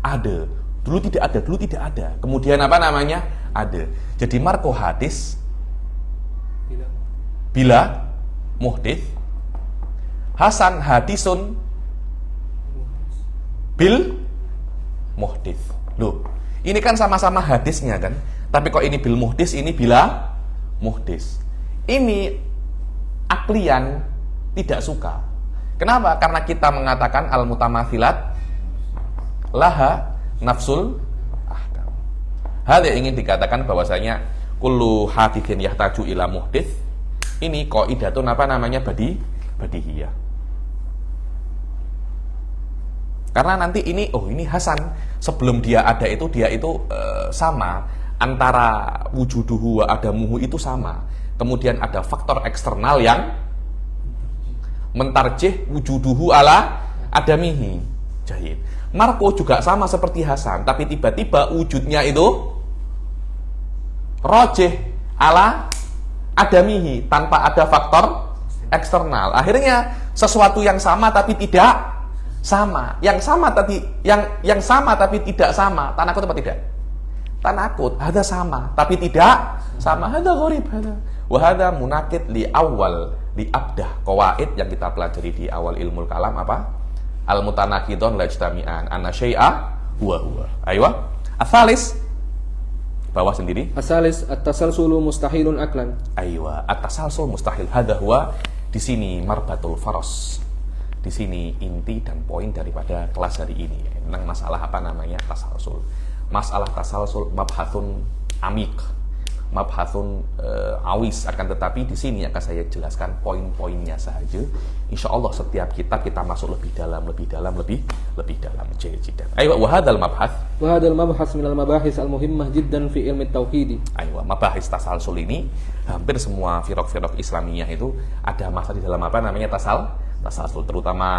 S1: ada. Dulu tidak ada. Kemudian ada. Jadi Marko hadis bila muhdis. Hasan hadisun bil muhdis. Loh, ini kan sama-sama hadisnya kan? Tapi kok ini bil muhdis, ini bila muhdis. Ini aklian tidak suka. Kenapa? Karena kita mengatakan al-mutamathilat laha nafsul ahkam. Hal yang ingin dikatakan bahwasanya kullu haditsin yahtaju ila muhdits, ini qaidatun badihiyah. Karena nanti ini, oh ini Hasan, sebelum dia ada itu, dia itu sama, antara wujuduhu wa adamuhu itu sama. Kemudian ada faktor eksternal yang mentarjih wujuduhu ala adamihi. Jahid. Marko juga sama seperti Hasan, tapi tiba-tiba wujudnya itu rojih ala adamihi, tanpa ada faktor eksternal. Akhirnya sesuatu yang sama tapi tidak sama. Yang sama tapi tidak sama. Tanakut apa tidak? Tanakut. Hada sama tapi tidak sama. Hada gharib hada. Wa hada munakid li awal li abdah qawaid yang kita pelajari di awal ilmu kalam apa? Al mutanakidun la ijtami'an. Anna syai'a huwa huwa. Aywa. Atsalis, bawah sendiri.
S2: Asalis at-tasalsulu mustahilun aklan.
S1: Aywa, at-tasalsul mustahil. Hada huwa, di sini marbatul faros. Di sini inti dan poin daripada kelas hari ini tentang masalah apa namanya tasalsul. Masalah tasalsul mabhathun amik, mabhathun awis, akan tetapi di sini akan saya jelaskan poin-poinnya saja. Insya Allah setiap kitab kita masuk lebih dalam. Jiddan. Ayo, wahadal mabhath.
S2: Wahadal mabhath minal mabahis al-muhimmah jiddan fi ilmi tauhid.
S1: Ayo, mabahis tasalsul ini hampir semua firaq-firaq Islamiyah itu ada masalah di dalam apa namanya tasalsul, terutama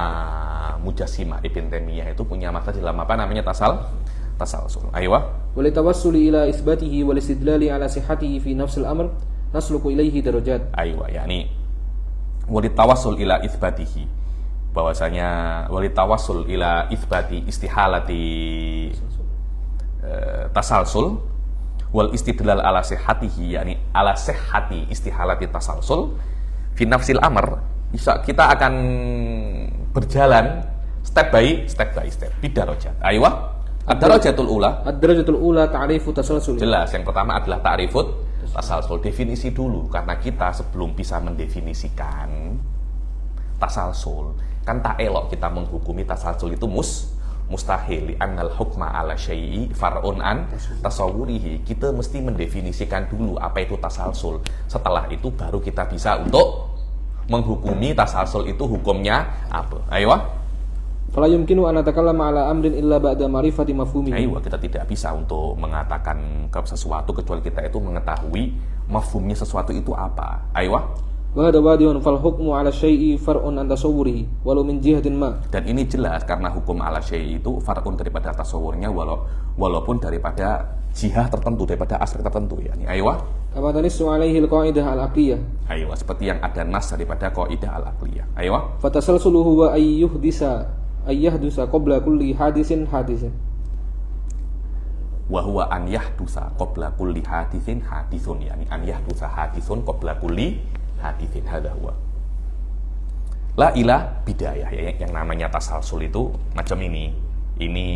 S1: Mujassimah Ibn Taimiyah itu punya masalah di dalam apa namanya tasalsul. Ayo.
S2: Walitawassuli ila isbatihi wal istidlali ala sihhatihi fi nafsil amr nasluku ilaihi darajat.
S1: Aywa, yakni walitawassul ila isbatihi, bahwasanya walitawassul ila isbati istihalati tasalsul wal istidlal ala sihhatihi, yakni ala sihhati istihalati tasalsul fi nafsil amr. Kita akan berjalan step by step bidarajat. Aywa. Ad-darajatul ula.
S2: Ad-darajatul ula ta'rifu tasalsul.
S1: Jelas, yang pertama adalah ta'rifut tasalsul. Definisi dulu, karena kita sebelum bisa mendefinisikan tasalsul, kan tak elok kita menghukumi tasalsul itu mustahil. Li'annal hukma ala syai'i far'un an tasawwurihi. Kita mesti mendefinisikan dulu apa itu tasalsul. Setelah itu baru kita bisa untuk menghukumi tasalsul itu hukumnya apa. Ayo.
S2: Fala yumkinu an natakallama ala amrin illa ba'da ma'rifati mafhumihi.
S1: Aywa, kita tidak bisa untuk mengatakan ke sesuatu kecuali kita itu mengetahui mafhumnya sesuatu itu apa. Aywa.
S2: Wa hada wadihun fal hukmu ala syai'i far'un an tasawwurihi walau min jihatin ma.
S1: Dan ini jelas karena hukum ala syai'i itu far'un daripada tasawwurnya walaupun daripada jihah tertentu, daripada aspek tertentu ya. Aywa.
S2: Kama tanissu alaihi al-qaidah al-aqliyah.
S1: Aywa, seperti yang ada nas daripada qaidah al-aqliyah. Aywa.
S2: Fatasalsuluhu wa ayyahdusa qabla kulli hadisin.
S1: Wa huwa an yahdusa qabla kulli haditsin hadithun, yani an yahdusa hadithun qabla kulli haditsin. Hadha huwa. La ilah bidayah, yang namanya tasalsul itu macam ini. Ini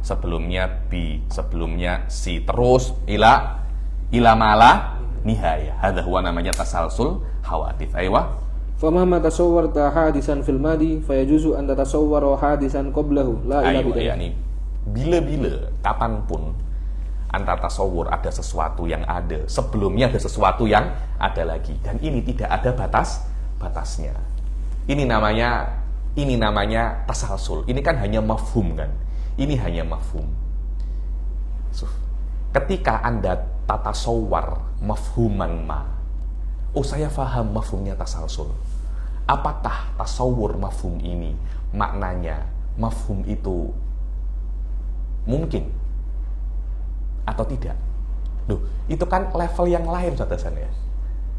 S1: sebelumnya B, sebelumnya C, terus ila mala nihayah. Hadha huwa namanya tasalsul hawadits. Aywa.
S2: Famahma tasawwarta hadisan fil madi fayajuzu an tatasawwara hadisan qablahu la ilaha bidayah.
S1: Yani bila-bila kapanpun anta tasawwur ada sesuatu yang ada, sebelumnya ada sesuatu yang ada lagi, dan ini tidak ada batasnya. Ini namanya tasalsul. Ini kan hanya mafhum kan. Ini hanya mafhum. Ketika Anda tatasawwar mafhuman ma, oh saya faham mafhumnya tasalsul. Apakah tasawur mafhum ini maknanya mafhum itu mungkin atau tidak? Duh, itu kan level yang lain saudara-saudara ya.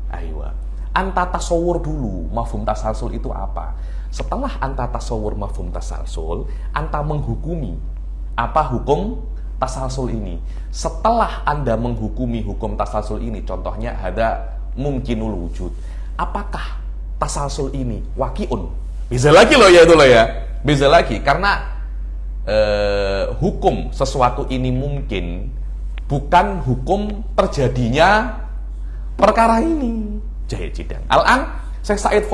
S1: Aywa. Anta tasawur dulu mafhum tasalsul itu apa. Setelah anta tasawur mafhum tasalsul, anta menghukumi apa hukum tasalsul ini. Setelah Anda menghukumi hukum tasalsul ini, contohnya ada mungkinul wujud. Apakah tasalsul ini waqi'un? Bisa lagi loh ya itu loh ya. Bisa lagi karena hukum sesuatu ini mungkin bukan hukum terjadinya perkara ini. Jahil jiddan. Al-an Syekh Said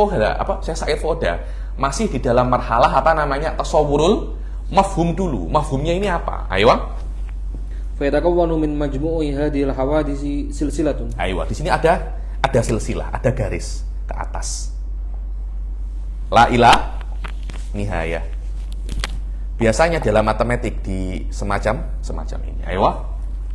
S1: Foda masih di dalam marhalah apa namanya tasawwurul mafhum dulu. Mafhumnya ini apa? Ayo.
S2: Fayatakawwanu min majmu'i hadhil hawadisi silsilatun.
S1: Ayo, di sini ada silsilah, ada garis ke atas. La ilah nihayah. biasanya dalam matematik di semacam ini. Ayo.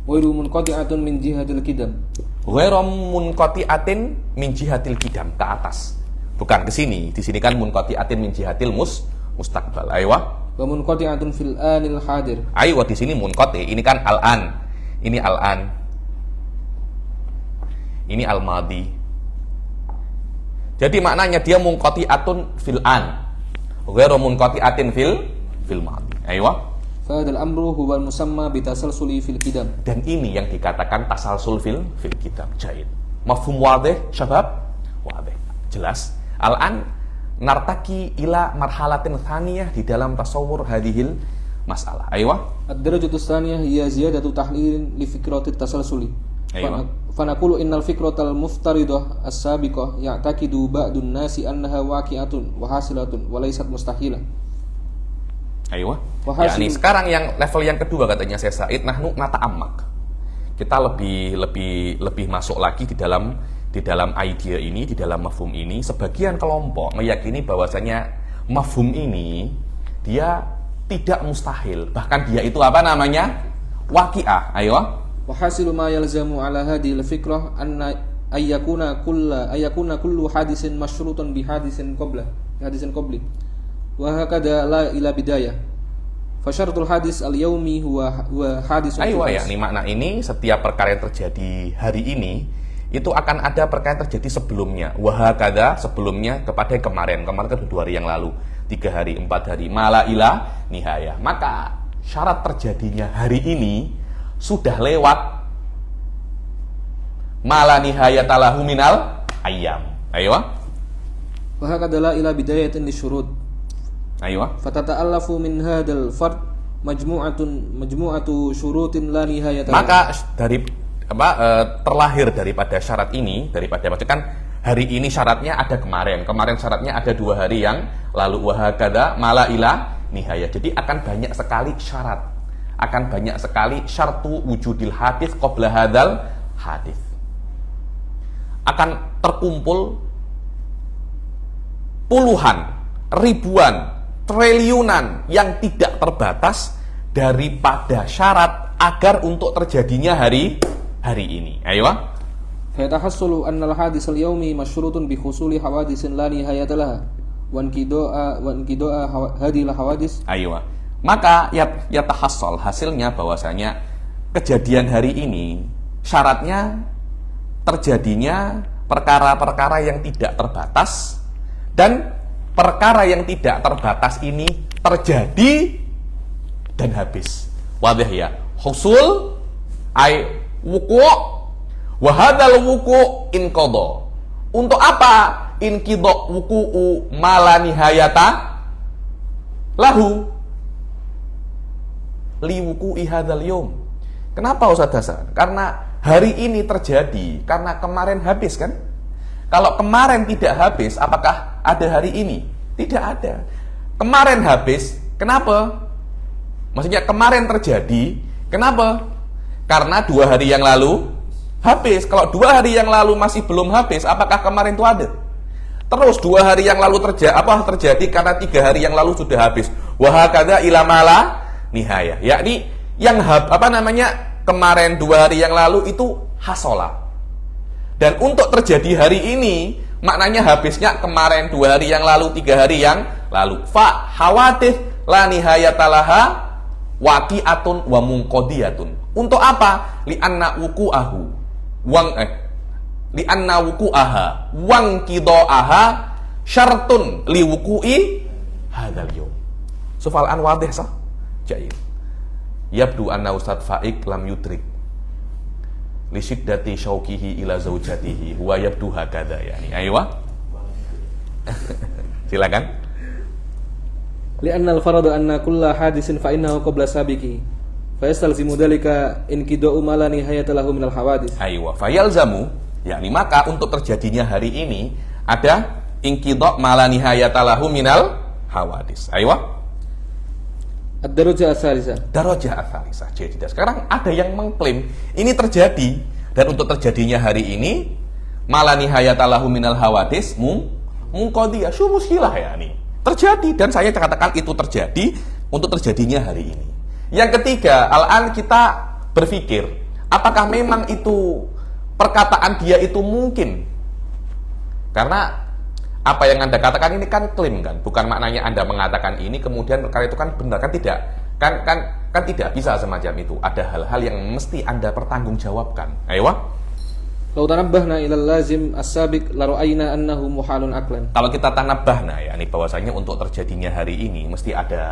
S2: Ghairu munqati'atun min jihatil qidam.
S1: Ghairu munqati'atin min jihatil qidam, ke atas. Bukan ke sini. Di sini kan munqati'atin min jihatil mustaqbal. Ayo.
S2: Wa munqati'atun fil anil hadir.
S1: Ayo, di sini munqati, ini kan al-an. Ini al-an. Ini al-madi. Jadi maknanya dia munqati'atun fil an. Ghairu munqati'atin fil madi. Ayo.
S2: Fadal amru huwal musamma bitasalsuli fil qidam.
S1: Dan ini yang dikatakan tasalsul fil qidam. Jahid. Mafhum wadih, syabab? Wadih. Jelas. Al-an nartaki ila marhalatin thaniyah di dalam tasawur hadhil masalah. Ayo.
S2: Ad-darajatu tsaniyah hiya ziyadatu tahlilin li fikrati tasalsuli.
S1: Ayo.
S2: Fanaqulu innal fikratal muftaridah as-sabiqah ya'taqidu ba'dun nasi annaha waqi'atun wa hasilatun wa laysat mustahilah.
S1: Ayo. Ya, ini sekarang yang level yang kedua katanya Syekh Said, nahnu nata'ammak. Kita lebih masuk lagi di dalam idea ini, di dalam mafhum ini. Sebagian kelompok meyakini bahwasanya mafhum ini dia tidak mustahil, bahkan dia itu apa namanya? Waqi'ah. Ayo.
S2: Wa hasilu ma yalzamu ala hadhil fikrah anna ayyakuna kullu hadisin masyrutun bi hadisin qabli. Wa hakada la ila bidayah. Fa syartul hadis al-yaumi huwa hadisun.
S1: Ayo ya, ini makna ini setiap perkara yang terjadi hari ini itu akan ada perkara yang terjadi sebelumnya. Wa hakada sebelumnya kepada kemarin kan 2 hari yang lalu, 3 hari, 4 hari, mala ila nihayah. Maka syarat terjadinya hari ini sudah lewat mala nihayatalahu minal ayyam. Ayo.
S2: Wa hakada la ila bidayatin lisyurut.
S1: Ayo.
S2: Fatata'allafu min hadzal fard majmu'atu syurutin la nihayata.
S1: Maka dari terlahir daripada syarat ini, maksudnya kan hari ini syaratnya ada kemarin syaratnya ada 2 hari yang lalu, wa hakada mala ila nihayah. Jadi akan banyak sekali syarat. Akan banyak sekali syartu wujudil hadis qabla hadzal hadis. Akan terkumpul puluhan, ribuan, triliunan yang tidak terbatas daripada syarat agar untuk terjadinya hari ini. Ayo.
S2: Fa yatahassulu anna al-hadis al-yawmi masyrutun bi husuli hawadisin la nihayata laha wa inqida'a hadhihi al-hawadis.
S1: Ayo. Maka yatahassal, hasilnya bahwasanya kejadian hari ini syaratnya terjadinya perkara-perkara yang tidak terbatas, dan perkara yang tidak terbatas ini terjadi dan habis. Wadih ya. Husul ay wuku' wa hadzal wuku' inqadha. Untuk apa? Inqidha wuku'u mala nihayata lahu li wuku'i hadzal yaum. Kenapa Ustaz Hasan? Karena hari ini terjadi karena kemarin habis kan? Kalau kemarin tidak habis, apakah ada hari ini? Tidak ada. Kemarin habis, kenapa? Maksudnya kemarin terjadi, kenapa? Karena 2 hari yang lalu habis. Kalau 2 hari yang lalu masih belum habis, apakah kemarin itu ada? Terus 2 hari yang lalu terjadi karena 3 hari yang lalu sudah habis. Wa hakadza ila mala nihayah. Yakni yang kemarin 2 hari yang lalu itu hasola. Dan untuk terjadi hari ini, maknanya habisnya kemarin 2 hari yang lalu, 3 hari yang lalu. Fa hawadits la nihayatalaha waqi'atun wa munqadiyatun. Untuk apa? Li'anna wuku'ahu li'anna wuku'aha wang qida'aha syartun li wuku'i hadzal yaum. Soalan wadih sah? Jayyid. Yabdu anna Ustaz Faik lam yudrik li syiddati syauqihi ila zaujatihi wa yabdu hakadha yani. Ayo. Silakan.
S2: Li'anna al-faradu anna kulla hadisin fa innahu qabla sabiqi. Fa yastalzimu dzalika inqida'u ma la nihayata lahu minal hawadits.
S1: Aywa, fa yalzamu, yakni maka untuk terjadinya hari ini ada inqida' ma la nihayata lahu minal hawadits. Aywa.
S2: Ad-darajah ats-tsalisah.
S1: Darajah ats-tsalisah. Jadi sekarang ada yang mengklaim ini terjadi, dan untuk terjadinya hari ini ma la nihayata lahu minal hawadits munqadiyah. Syumuskilah ya ini. Terjadi, dan saya katakan itu terjadi untuk terjadinya hari ini. Yang ketiga, al-an kita berpikir, apakah memang itu perkataan dia itu mungkin? Karena apa yang Anda katakan ini kan klaim kan, bukan maknanya Anda mengatakan ini kemudian perkara itu kan benar, kan tidak. Kan tidak bisa semacam itu. Ada hal-hal yang mesti Anda pertanggungjawabkan. Ayo.
S2: Lau tanabbahna ilal lazim as-sabiq la ra'ayna annahu muhalun aqlan.
S1: Kalau kita tanabbahna ya, ini bahwasanya untuk terjadinya hari ini mesti ada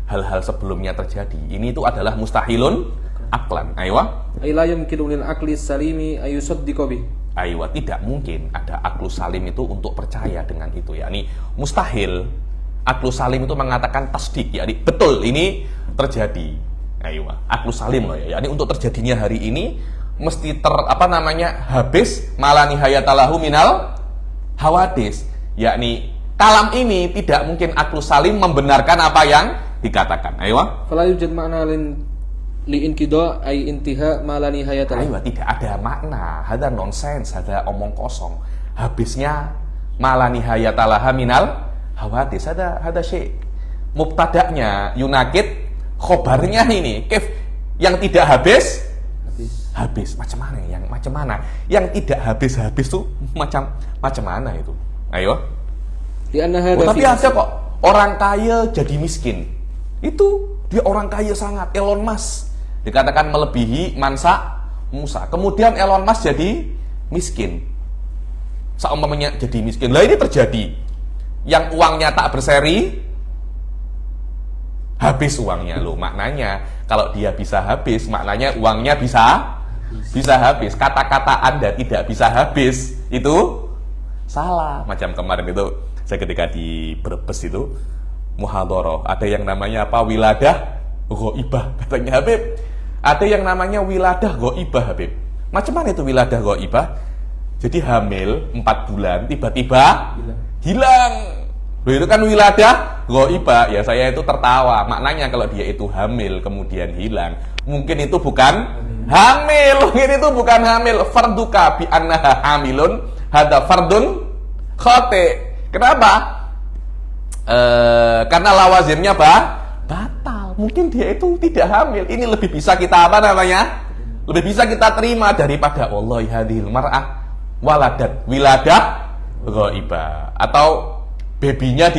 S1: hal-hal sebelumnya terjadi. Ini itu adalah mustahilun aqlan. Ayo.
S2: Ay la yumkinu lil aqli salimi ay yusaddiqu bi.
S1: Ayo, tidak mungkin ada aklu salim itu untuk percaya dengan itu ya. Ini mustahil. Aklu salim itu mengatakan tasdik ya. Ini betul ini terjadi. Ayo, aklu salim loh ya. Ini untuk terjadinya hari ini mesti habis mala nihayatalahu minal hawadis, yakni kalam ini tidak mungkin aklu salim membenarkan apa yang dikatakan. Ayo.
S2: Fala yujad makna li inqida ay intiha mala nihayatalahu.
S1: Ayo, tidak ada makna, ada nonsens, ada omong kosong. Habisnya mala nihayatalaha minal hawadis, ada syai. Mubtada'nya yunakid, khobarnya ini kif yang tidak habis macam mana yang tidak habis tuh macam mana itu. Ayo. Tapi ada kok orang kaya jadi miskin, itu dia orang kaya sangat. Elon Musk dikatakan melebihi Mansa Musa, kemudian Elon Musk jadi miskin, seumpamanya jadi miskin. Lah ini terjadi, yang uangnya tak berseri habis uangnya. Loh, maknanya kalau dia bisa habis, maknanya uangnya bisa habis. Kata-kata Anda tidak bisa habis itu salah. Macam kemarin itu saya ketika di Brebes itu muhadharah, ada yang namanya apa, wiladah ghaibah katanya Habib. Ada yang namanya wiladah ghaibah Habib. Macam mana itu wiladah ghaibah? Jadi hamil 4 bulan tiba-tiba hilang. Loh, itu kan wiladah ghaibah. Ya saya itu tertawa. Maknanya kalau dia itu hamil kemudian hilang, mungkin itu bukan hamil. Mungkin itu bukan hamil. Farduka bi annaha hamilun hada fardun khati. Kenapa? Karena lawazimnya batal. Mungkin dia itu tidak hamil. Ini lebih bisa kita lebih bisa kita terima daripada wallahi hadhil mar'ah waladat wiladah ghaibah, atau babynya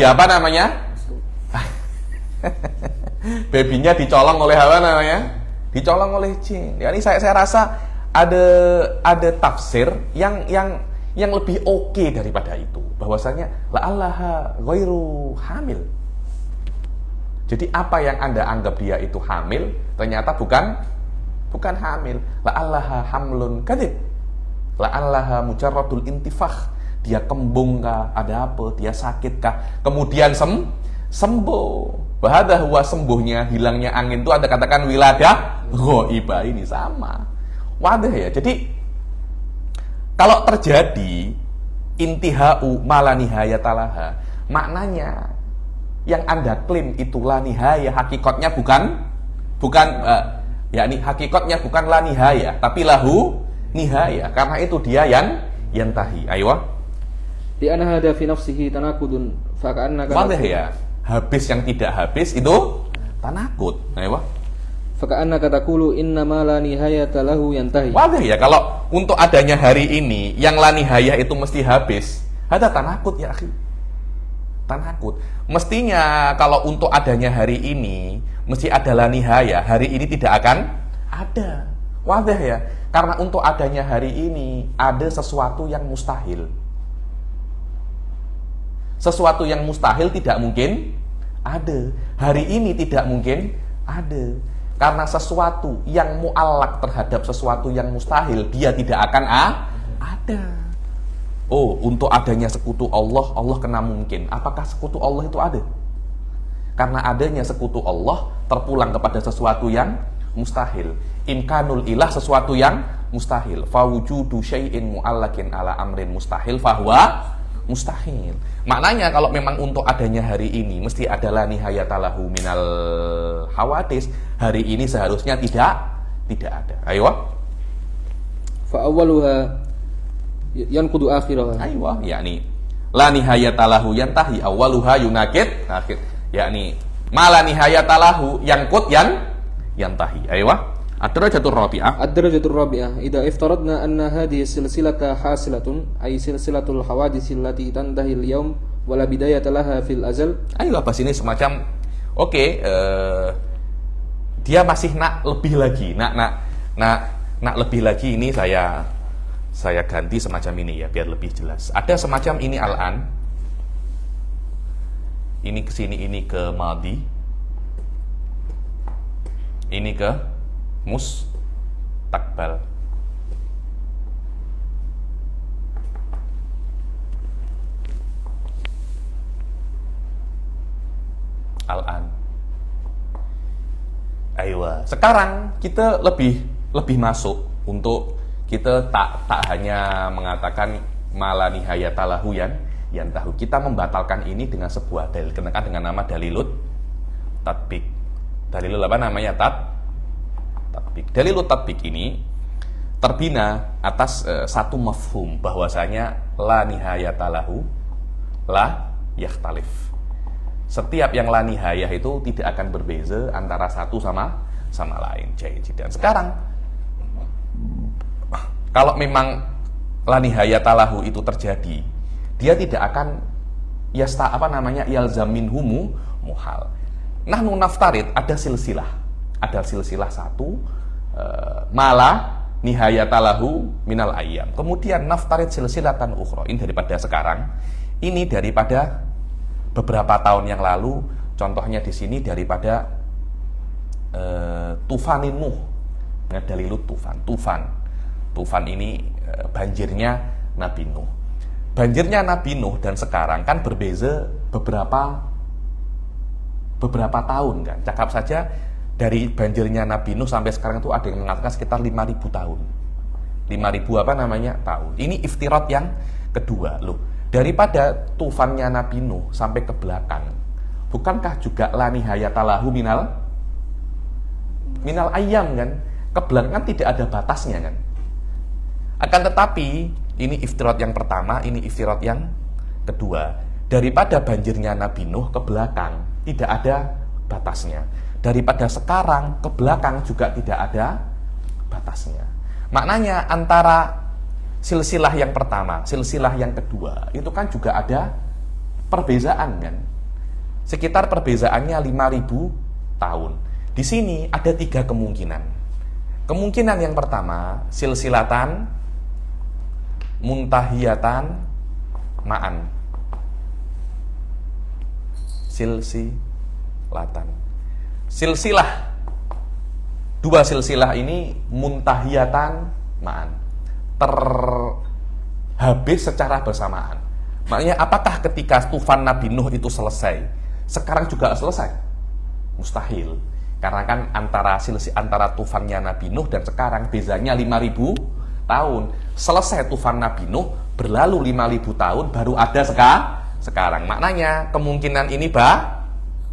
S1: babynya dicolong oleh dicolong oleh jin. Yani saya rasa ada tafsir yang lebih oke daripada itu, bahwasanya la'allaha ghairu hamil. Jadi apa yang Anda anggap dia itu hamil ternyata bukan hamil. La'allaha hamlun kadhib. La'allaha mujarradul intifakh. Dia kembung kah, ada apa, dia sakit kah, kemudian sembuh. Bahada huwa sembuhnya, hilangnya angin itu ada katakan wiladah ghaibah, ini sama. Wadah ya. Jadi kalau terjadi intihau mala nihayatalaha, maknanya yang Anda klaim itu la nihaya, hakikatnya yakni hakikatnya bukan la nihaya, tapi lahu nihaya. Karena itu dia yang tahi. Ayo.
S2: Di anna hada fi nafsihi tanaqudun fa ka'annaka.
S1: Wadah ya. Habis yang tidak habis itu tanakud. Ayo.
S2: Fa ka'annaka taqulu inna ma la nihayata lahu yantahi.
S1: Wadah ya, kalau untuk adanya hari ini yang la nihaya itu mesti habis. Ada tanakud ya, akhi. Tanakut. Mestinya kalau untuk adanya hari ini mesti ada la nihaya, hari ini tidak akan ada. Wadah ya. Karena untuk adanya hari ini ada sesuatu yang mustahil. Sesuatu yang mustahil tidak mungkin ada. Hari ini tidak mungkin ada. Karena sesuatu yang mu'allak terhadap sesuatu yang mustahil, dia tidak akan ada. Oh, untuk adanya sekutu Allah kena mungkin. Apakah sekutu Allah itu ada? Karena adanya sekutu Allah terpulang kepada sesuatu yang mustahil. Imkanul ilah, sesuatu yang mustahil. Fawujudu syai'in mu'allakin ala amrin mustahil fahuwa mustahil. Maknanya kalau memang untuk adanya hari ini mesti ada la nihayatalahu minal hawadis, hari ini seharusnya tidak ada. Ayo.
S2: Fa awwaluha yanqudu akhiraha.
S1: Aywa, yakni la nihayatalahu yantahi awwaluha yunakid akhir. Yakni Mala nihayatalahu yangkut yantahi. Aywa. Ad-darajatur rabi'ah.
S2: Ad-darajatur rabi'ah idza iftaradna anna hadhihi silsilata hasilatun ay silsilatul hawadits allati tantahi al-yawm wala bidayata laha fil azal.
S1: Ayo bahas ini semacam dia masih nak lebih lagi. Nak lebih lagi ini saya ganti semacam ini ya biar lebih jelas. Ada semacam ini al-an. Ini ke sini, ini ke madi. Ini ke mustakbal. Al-an. Aywa. Sekarang kita lebih masuk untuk kita tak hanya mengatakan mala nihayatalahu yang tahu. Kita membatalkan ini dengan sebuah dalil, kenakan dengan nama dalilut tatbik. Dalilul apa namanya? Tatbik. Dalilut tatbik ini terbina atas satu mafhum bahwasanya la nihayatalahu la yakhtalif. Setiap yang la nihayah itu tidak akan berbeza antara satu sama lain. Dan sekarang kalau memang la nihayatalahu itu terjadi, dia tidak akan yalzam minhumu muhal. Nahnu naftarid ada silsilah satu mala nihayatalahu minal ayyam. Kemudian naftarid silsilatan ukhra. Ini daripada sekarang, ini daripada beberapa tahun yang lalu. Contohnya di sini daripada tufanin Nuh. Nah, dalilut tufan ini banjirnya Nabi Nuh. Banjirnya Nabi Nuh dan sekarang kan berbeza beberapa tahun kan. Cakap saja dari banjirnya Nabi Nuh sampai sekarang itu ada yang mengatakan sekitar 5.000 tahun. 5.000 tahun. Ini iftirat yang kedua loh. Daripada tufannya Nabi Nuh sampai ke belakang, bukankah juga la nihayatalahu minal ayyam kan? Ke belakang kan tidak ada batasnya kan? Akan tetapi ini iftirat yang pertama, ini iftirat yang kedua. Daripada banjirnya Nabi Nuh ke belakang tidak ada batasnya. Daripada sekarang ke belakang juga tidak ada batasnya. Maknanya antara silsilah yang pertama, silsilah yang kedua itu kan juga ada perbezaan kan. Sekitar perbezaannya 5.000 tahun. Di sini ada 3 kemungkinan. Kemungkinan yang pertama, silsilatan muntahiyatan ma'an. Silsilah. Dua silsilah ini muntahiyatan ma'an. Terhabis secara bersamaan. Maknanya apakah ketika tufan Nabi Nuh itu selesai, sekarang juga selesai? Mustahil. Karena kan antara tufannya Nabi Nuh dan sekarang bezanya 5.000 tahun. Selesai tufan Nabi Nuh, berlalu 5.000 tahun, baru ada sekarang. Maknanya kemungkinan ini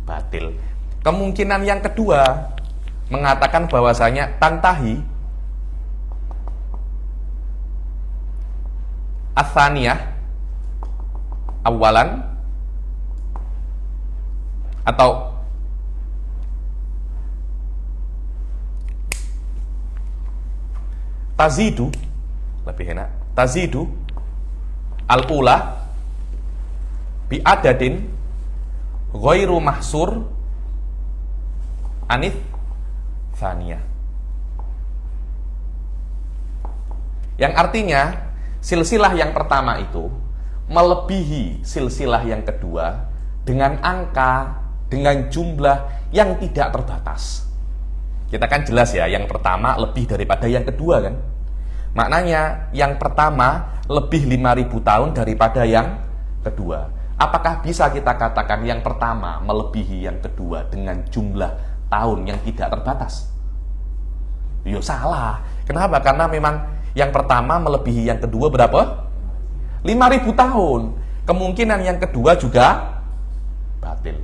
S1: batil. Kemungkinan yang kedua mengatakan bahwasanya tantahi atsaniyah awalan atau tazidu, lebih enak, tazidu al-ula bi adadin ghairu mahsur anith tsaniyah. Yang artinya silsilah yang pertama itu melebihi silsilah yang kedua dengan angka, dengan jumlah yang tidak terbatas. Kita kan jelas ya, yang pertama lebih daripada yang kedua kan. Maknanya yang pertama lebih 5.000 tahun daripada yang kedua. Apakah bisa kita katakan yang pertama melebihi yang kedua dengan jumlah tahun yang tidak terbatas? Yo salah. Kenapa? Karena memang yang pertama melebihi yang kedua berapa? 5.000 tahun. Kemungkinan yang kedua juga batil.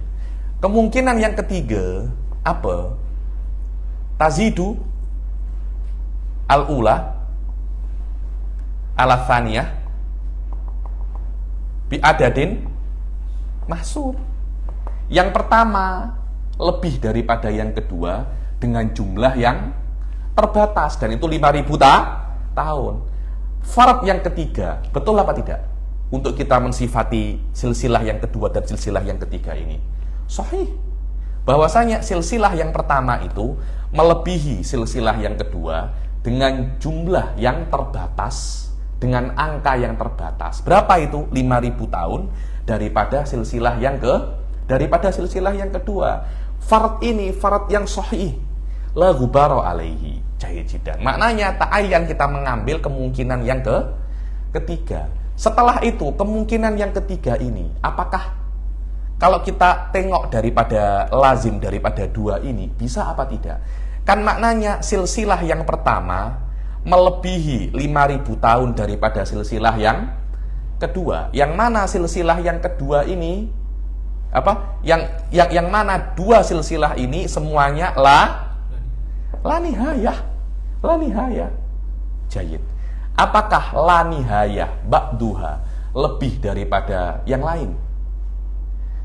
S1: Kemungkinan yang ketiga apa? Tazidu al-ula ala tsaniyah bi adadin mahsur. Yang pertama lebih daripada yang kedua dengan jumlah yang terbatas, dan itu 5.000 tahun. Fard yang ketiga, betul apa tidak? Untuk kita mensifati silsilah yang kedua dan silsilah yang ketiga ini sahih. Bahwasanya silsilah yang pertama itu melebihi silsilah yang kedua dengan jumlah yang terbatas, dengan angka yang terbatas. Berapa itu? 5.000 tahun daripada silsilah yang kedua. Fard ini fard yang sahih, la ghubara alaihi. Jahidan. Maknanya ta'ayyan kita mengambil kemungkinan yang ketiga. Setelah itu kemungkinan yang ketiga ini, apakah kalau kita tengok daripada lazim daripada dua ini bisa apa tidak? Kan maknanya silsilah yang pertama melebihi 5.000 tahun daripada silsilah yang kedua. Yang mana silsilah yang kedua ini yang mana dua silsilah ini semuanya la nihayah. Jayid. Apakah la nihayah ba'duha lebih daripada yang lain?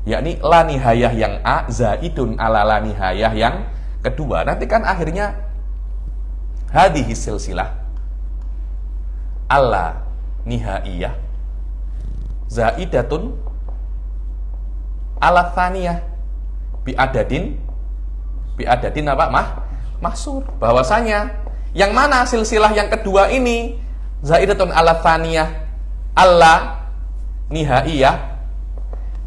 S1: Yakni la nihayah yang A zaidun ala la nihayah yang kedua. Nanti kan akhirnya hadhihi silsilah ala nihaiyah zaidatun ala thaniyah biadadin apa? Mahsur. Bahwasanya yang mana silsilah yang kedua ini zaidatun ala thaniyah ala nihaiyah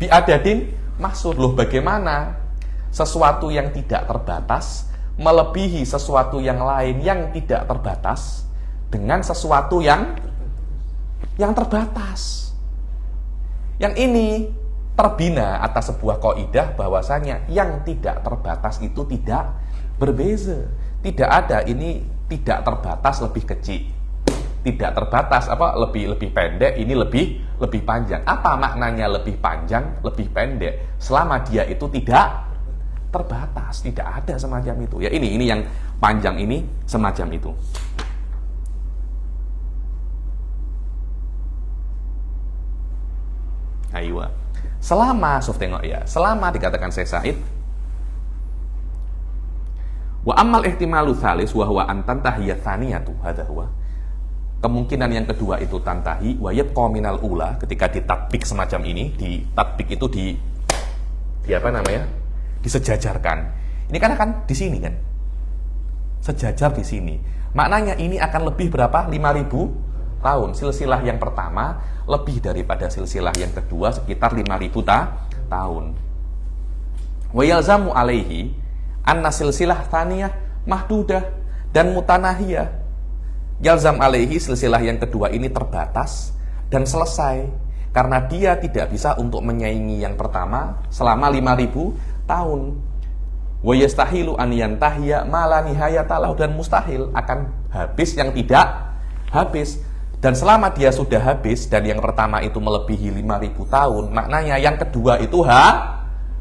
S1: biadadin mahsur. Loh, bagaimana sesuatu yang tidak terbatas melebihi sesuatu yang lain yang tidak terbatas dengan sesuatu yang terbatas? Yang ini terbina atas sebuah kaidah bahwasanya yang tidak terbatas itu tidak berbeza. Tidak ada ini tidak terbatas lebih kecil, tidak terbatas lebih pendek, ini lebih panjang. Apa maknanya lebih panjang, lebih pendek? Selama dia itu tidak terbatas, tidak ada semacam itu. Ya ini yang panjang ini semacam itu. Ayo. Selama tengok ya, selama dikatakan Syekh Said wa ammal ihtimalu tsalis wa huwa an tantahiya tsaniyatu hadza huwa. Kemungkinan yang kedua itu tantahi wa yabqa minal ula, ketika ditatbik semacam ini, ditatbik itu di apa namanya? Disejajarkan. Ini kan akan di sini kan. Sejajar di sini. Maknanya ini akan lebih berapa? 5.000 tahun. Silsilah yang pertama lebih daripada silsilah yang kedua sekitar 5.000 tahun. Wa yalzamu alaihi anna silsilah thaniyah mahdudah dan mutanahiyah. Yalzam alaihi, silsilah yang kedua ini terbatas dan selesai karena dia tidak bisa untuk menyaingi yang pertama selama 5.000 tahun. Wa yastahilu an yantahiya ma la nihayata lahu, dan mustahil akan habis yang tidak habis. Dan selama dia sudah habis dan yang pertama itu melebihi 5.000 tahun, maknanya yang kedua itu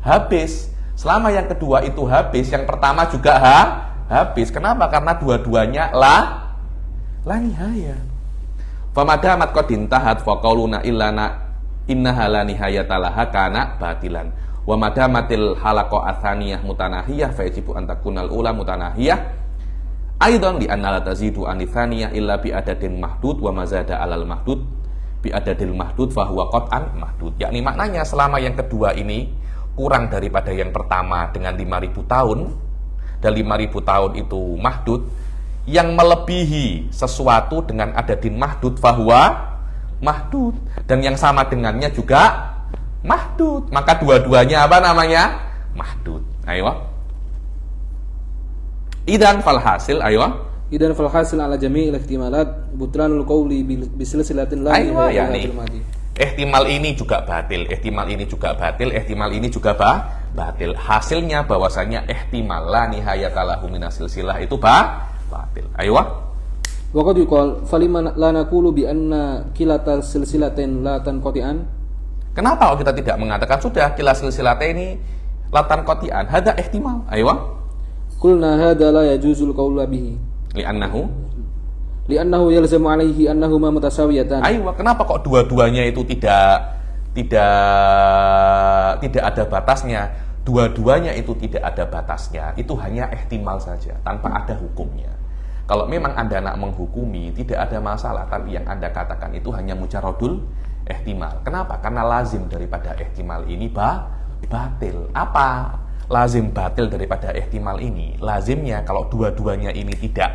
S1: habis. Selama yang kedua itu habis, yang pertama juga habis. Kenapa? Karena dua-duanya la nihaya. Famadamat qad intahat fa qauluna illana innaha la nihayata laha kana batilan. Wa madamatil halaqa atsaniyah mutanahiyah fa yajibu an takunal ula mutanahiyah. Aidan li anna la tazidu an tsaniyah illa bi adadin mahdud wa mazada alal mahdud bi adadil mahdud fa huwa qat'an mahdud. Yakni maknanya selama yang kedua ini kurang daripada yang pertama dengan 5.000 tahun, dan 5.000 tahun itu mahdud, yang melebihi sesuatu dengan adadin mahdud fahuwa mahdud, dan yang sama dengannya juga mahdud, maka dua-duanya apa namanya? Mahdud. Ayo. Idan fal hasil,
S2: Idan fal hasil ala jami'il ihtimalat butlanul qawli bisilsilatin la nihayata mati.
S1: Ihtimal ini juga batil, ihtimal ini juga batil, ihtimal ini juga batil. Hasilnya bahwasanya ihtimal la nihayata lahu minas silsilah itu batil. Ayo.
S2: Wa qad yuqal falima la naqulu bi anna kilata silsilatain la tanqati'an.
S1: Kenapa kita tidak mengatakan sudah kila silsilataini la tanqati'an? Hada ihtimal. Ayo.
S2: Qulna hada la yajuzul qawlu bihi. Li'annahu yalzamu alaihi annahuma mutasawiyatan.
S1: Ayo, kenapa kok dua-duanya itu tidak tidak ada batasnya, dua-duanya itu tidak ada batasnya, itu hanya ihtimal saja tanpa ada hukumnya. Kalau memang Anda nak menghukumi, tidak ada masalah, tapi yang Anda katakan itu hanya mujarodul ihtimal. Kenapa? Karena lazim daripada ihtimal ini batil. Apa lazim batil daripada ihtimal ini? Lazimnya kalau dua-duanya ini tidak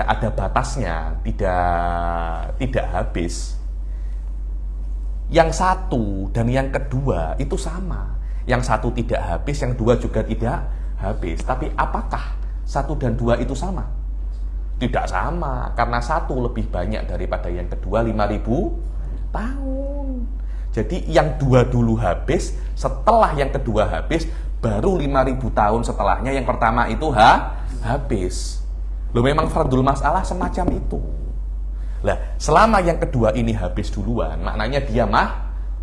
S1: ada batasnya, tidak habis. Yang satu dan yang kedua itu sama. Yang satu tidak habis, yang dua juga tidak habis. Tapi apakah satu dan dua itu sama? Tidak sama, karena satu lebih banyak daripada yang kedua 5.000 tahun. Jadi yang dua dulu habis, setelah yang kedua habis, baru 5.000 tahun setelahnya yang pertama itu habis. Loh, memang fardul masalah semacam itu. Lah, selama yang kedua ini habis duluan, maknanya dia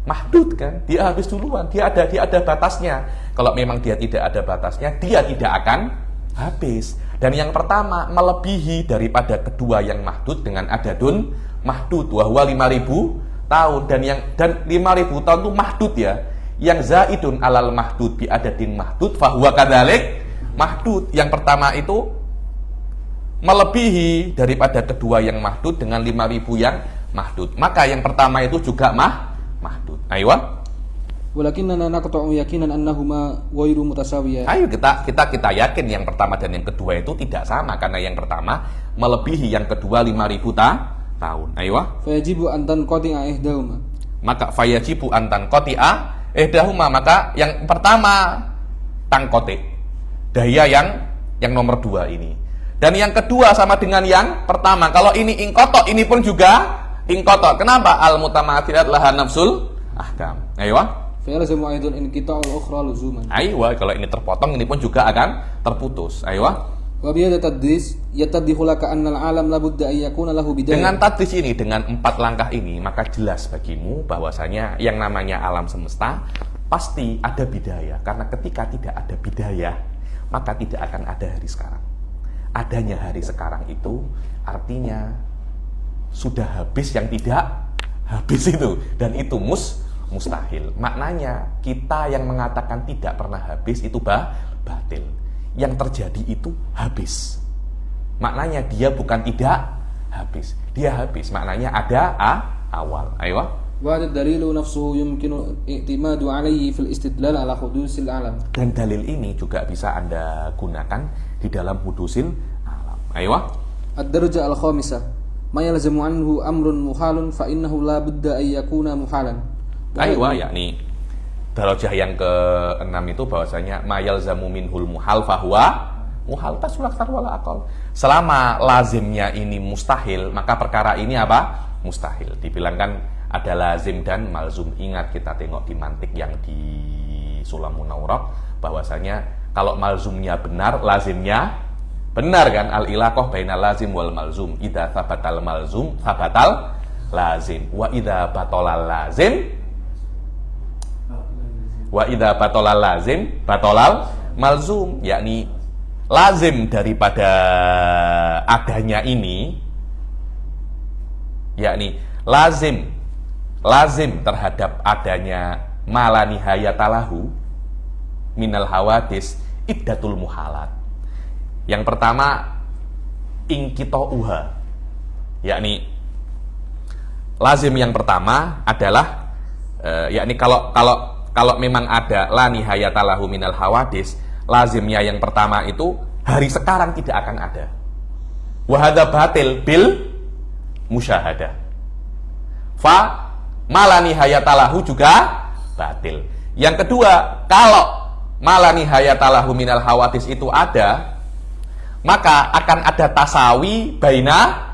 S1: mahdud kan? Dia habis duluan, dia ada batasnya. Kalau memang dia tidak ada batasnya, dia tidak akan habis. Dan yang pertama melebihi daripada kedua yang mahdud dengan adadun mahdud, wahwa 5.000 tahun. Dan 5.000 tahun itu mahdud ya. Yang zaidun alal mahdud bi adadin mahdud fahuwa kadzalik mahdud. Yang pertama itu melebihi daripada kedua yang mahdud dengan 5.000 yang mahdud. Maka yang pertama itu juga mahdud. Ayo.
S2: Walakinna naqta'u yakinan annahuma ghairu mutasawiyah.
S1: Ayo kita yakin yang pertama dan yang kedua itu tidak sama, karena yang pertama melebihi yang kedua 5.000 tahun. Ayo.
S2: Fayajibu an tanqati'a ihdahuma.
S1: Maka fayajibu an tanqati'a ihdahuma, maka yang pertama tangqati. Daya yang nomor 2 ini. Dan yang kedua sama dengan yang pertama. Kalau ini ingqata, ini pun juga ingqata. Kenapa? Al mutamathilat laha nafsul ahkam. Ayo.
S2: Fayalzamu aidun inqita'ul ukhra luzuman.
S1: Aywa, kalau ini terpotong, ini pun juga akan terputus. Aywa.
S2: Wa bihadza tadris yatadhihu laka anna al-alam la budda an yakuna lahu bidayah.
S1: Dengan tadris ini, dengan 4 langkah ini, maka jelas bagimu bahwasanya yang namanya alam semesta pasti ada bidayah. Karena ketika tidak ada bidayah, maka tidak akan ada hari sekarang. Adanya hari sekarang itu artinya sudah habis yang tidak habis itu, dan itu mustahil. Maknanya kita yang mengatakan tidak pernah habis itu batil. Yang terjadi itu habis. Maknanya dia bukan tidak habis, dia habis. Maknanya ada awal. Ayo.
S2: Wa dalilu nafsuhu yumkinu i'timadu alayhi fil istidlal ala hudusil alam.
S1: Dan dalil ini juga bisa Anda gunakan di dalam hudusil alam. Ayo.
S2: Ad-darajah al-khamisah ma yalzamu anhu amrun muhalun fa innahu la budda an yakuna muhalan.
S1: Aywa, yakni darajah yang ke-6 itu bahwasanya mayal zamu minhul muhal fahuwa muhal tasul aktsar wala aqal. Selama lazimnya ini mustahil, maka perkara ini apa? Mustahil. Dibilangkan ada lazim dan malzum. Ingat, kita tengok di mantik yang di Sulamun Nauraq bahwasanya kalau malzumnya benar, lazimnya benar kan? Al-ilaqah bainal lazim wal malzum. Idza tsabatal malzum tsabatal lazim. Wa idza batolal lazim wa idza batolal lazim batolal malzum, yakni lazim daripada adanya ini, yakni lazim terhadap adanya ma la nihayatalahu minal hawadis iddatul muhalat. Yang pertama inqita'uha, yakni lazim yang pertama adalah yakni kalau memang ada la nihayatalahu minal hawadis, lazimnya yang pertama itu hari sekarang tidak akan ada. Wa hadza batil bil musyahadah. Fa ma la nihayatalahu juga batil. Yang kedua, kalau ma la nihayatalahu minal hawadis itu ada, maka akan ada tasawi baina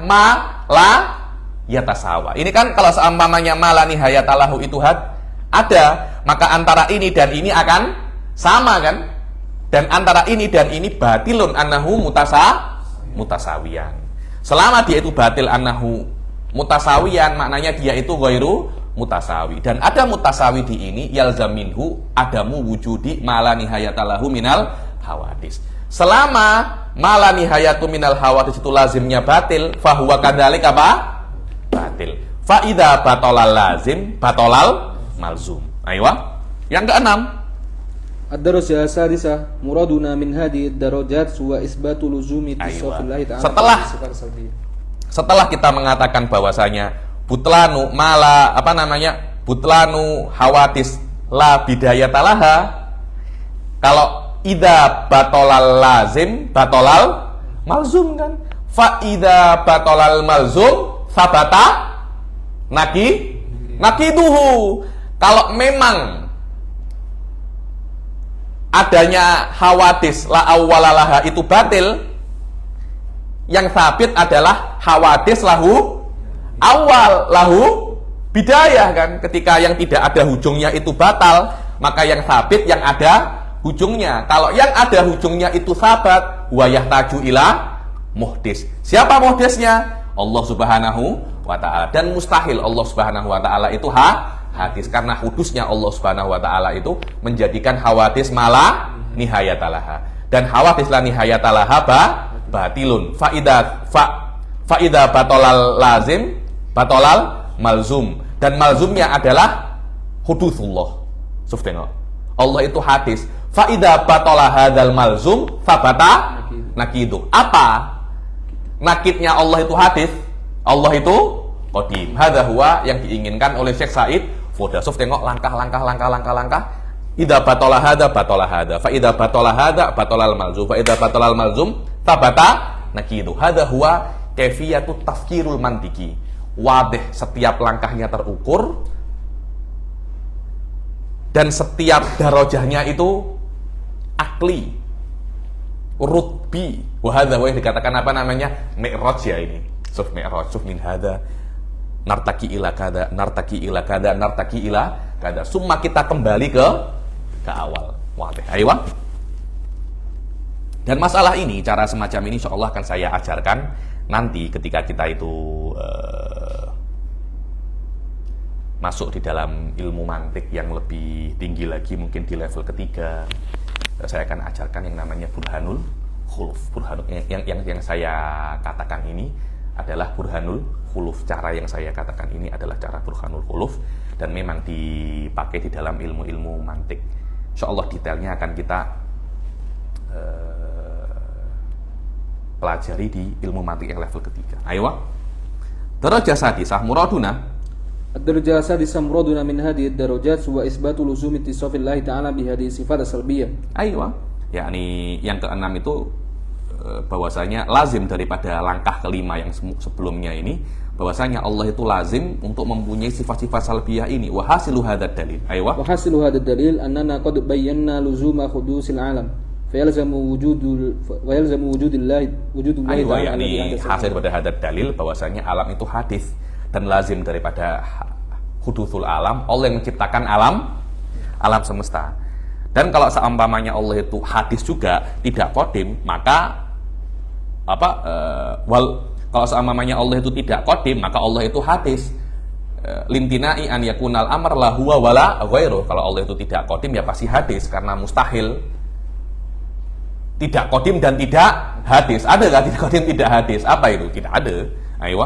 S1: ma la yatasawa. Ini kan kalau seumpamanya mala nihayatalahu itu ada, maka antara ini dan ini akan sama kan? Dan antara ini dan ini batilun annahu mutasawiyan. Selama dia itu batil annahu mutasawiyan, maknanya dia itu ghairu mutasawi. Dan ada mutasawi di ini yalzaminhu adamu wujudi mala nihayatalahu minal hawadis. Selama mala nihayatu minal hawadits itu lazimnya batil, fahuwa kadzalik apa? Batil. Fa idza batolal lazim, batolal malzum. Aywa. Yang keenam,
S2: الدرجة السادسة مرادنا من هذه الدرجات هو إثبات لزوم اتصاف الله تعالى بالصفات السلبية.
S1: Setelah kita mengatakan bahwasanya butlanu mala butlanu hawadis la bidayatalaha, kalau idza batolal lazim batolal malzum kan, fa idza batolal malzum sabata nakiduhu. Kalau memang adanya hawadis la awwalalaha itu batil, yang sabit adalah hawadis lahu awal lahu bidayah kan. Ketika yang tidak ada ujungnya itu batal, maka yang sabit yang ada ujungnya. Kalau yang ada ujungnya itu sabat, wa yahtaju ila muhdis. Siapa muhdisnya? Allah Subhanahu wa ta'ala. Dan mustahil Allah Subhanahu wa ta'ala itu hadis, karena hudusnya Allah Subhanahu wa ta'ala itu menjadikan hawadis mala nihayatalaha, dan hawadis la nihayatalaha batilun. Faida batolal lazim batolal malzum, dan malzumnya adalah hudusullah. Subhanallah, Allah itu hadis. Faida batola hadal malzum sabata nakidu. Apa nakidnya Allah itu hadis? Allah itu qadim. Hadza huwa yang diinginkan oleh Syekh Said Fodasuf. Tengok langkah. Idza batola hada batola hada. Fa idza batola hada batolal malzum. Fa idza batolal malzum tabata nakidu. Hadza huwa kaifiyatut tafkirul mantiki. Wadih, setiap langkahnya terukur dan setiap darajahnya itu akli, rutbi. Wa hadza huwa yang dikatakan apa namanya? Mi'raj ya ini. Suf mi'raj, suf min hadza nartaki ila kada, nartaki ila kada, nartaki ila kada. Summa kita kembali ke awal. Wadih. Ayo. Dan masalah ini, cara semacam ini insyaallah akan saya ajarkan nanti ketika kita itu masuk di dalam ilmu mantik yang lebih tinggi lagi, mungkin di level ketiga. Saya akan ajarkan yang namanya burhanul khuluf. Yang saya katakan ini adalah burhanul khuluf. Cara yang saya katakan ini adalah cara burhanul khuluf, dan memang dipakai di dalam ilmu-ilmu mantik. Insyaallah detailnya akan kita pelajari di ilmu mantik yang level ketiga. Ayo. Darajah sadisah muraduna.
S2: الدرجة السادسة مرادنا من هذه الدرجات هو إثبات لزوم اتصاف الله تعالى بهذه الصفات السلبية.
S1: Ayo. Yakni yang keenam itu bahwasanya lazim daripada langkah kelima yang sebelumnya ini, bahwasanya Allah itu lazim untuk mempunyai sifat-sifat salbiyah ini. Wa hasilu hadzal dalil. Ayo.
S2: Wa hasilu hadzal dalil annana qad bayyana luzuma hudusil alam. Fayalzamu wujudillahi ta'ala.
S1: Yakni hasil pada hadzal dalil bahwasanya alam itu hadis dan lazim daripada hudusul alam. Allah yang menciptakan alam semesta. Dan kalau seumpamanya Allah itu hadis juga tidak qadim, maka kalau seumpamanya Allah itu tidak qadim, maka Allah itu hadis. Limtinai an yakunal amr la huwa wala ghairu. Kalau Allah itu tidak qadim ya pasti hadis, karena mustahil tidak qadim dan tidak hadis. Ada enggak tidak qadim tidak hadis? Apa itu? Tidak ada. Ayo.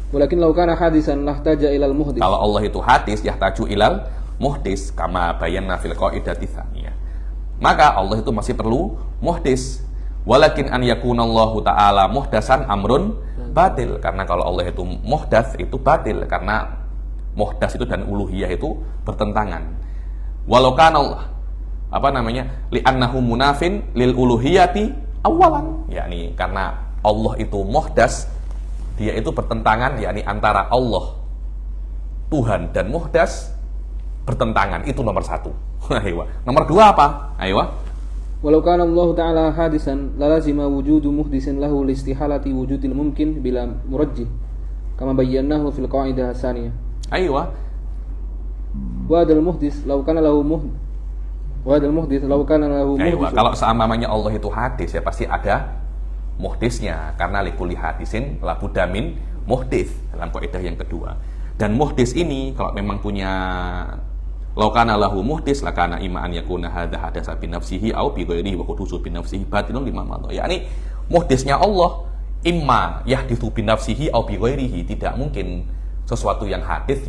S2: Walakin law kana hadisan lahtaja ilal muhdis.
S1: Kalau Allah itu hadis yahtaju ilal muhdis kama bayanna fil qaidati tsaniyah. Maka Allah itu masih perlu muhdis. Walakin an yakunallahu ta'ala muhdasan amrun batil. Karena kalau Allah itu muhdas itu batil, karena muhdas itu dan uluhiyah itu bertentangan. Walau kana li annahu munafin lil uluhiyati awalan. Yakni karena Allah itu muhdas, dia itu bertentangan, yakni antara Allah Tuhan dan muhdas bertentangan. Itu nomor satu. Nomor dua apa? Ayo.
S2: Walau kana Allah Ta'ala hadisan lalazima wujudu muhdisin lahu listihalati wujudil mumkin bila murajjih kama bayyanahu fil qaidah tsaniyah.
S1: Ayo.
S2: Wa hadal muhdis law kana lahu muhdis.
S1: Kalau seumpamanya Allah itu hadis ya pasti ada muhdisnya, karena likulli hadisin la budamin muhdis dalam kaidah yang kedua. Dan muhdis ini kalau memang punya Lau kana lahu muhdis lakana imma an yakuna hadza hadasa bi nafsihi au bi ghairihi wa hudusu bi nafsihi batilun lima madha. Yakni muhdisnya Allah imma yahditsu bi nafsihi au bi ghairihi, tidak mungkin sesuatu yang hadis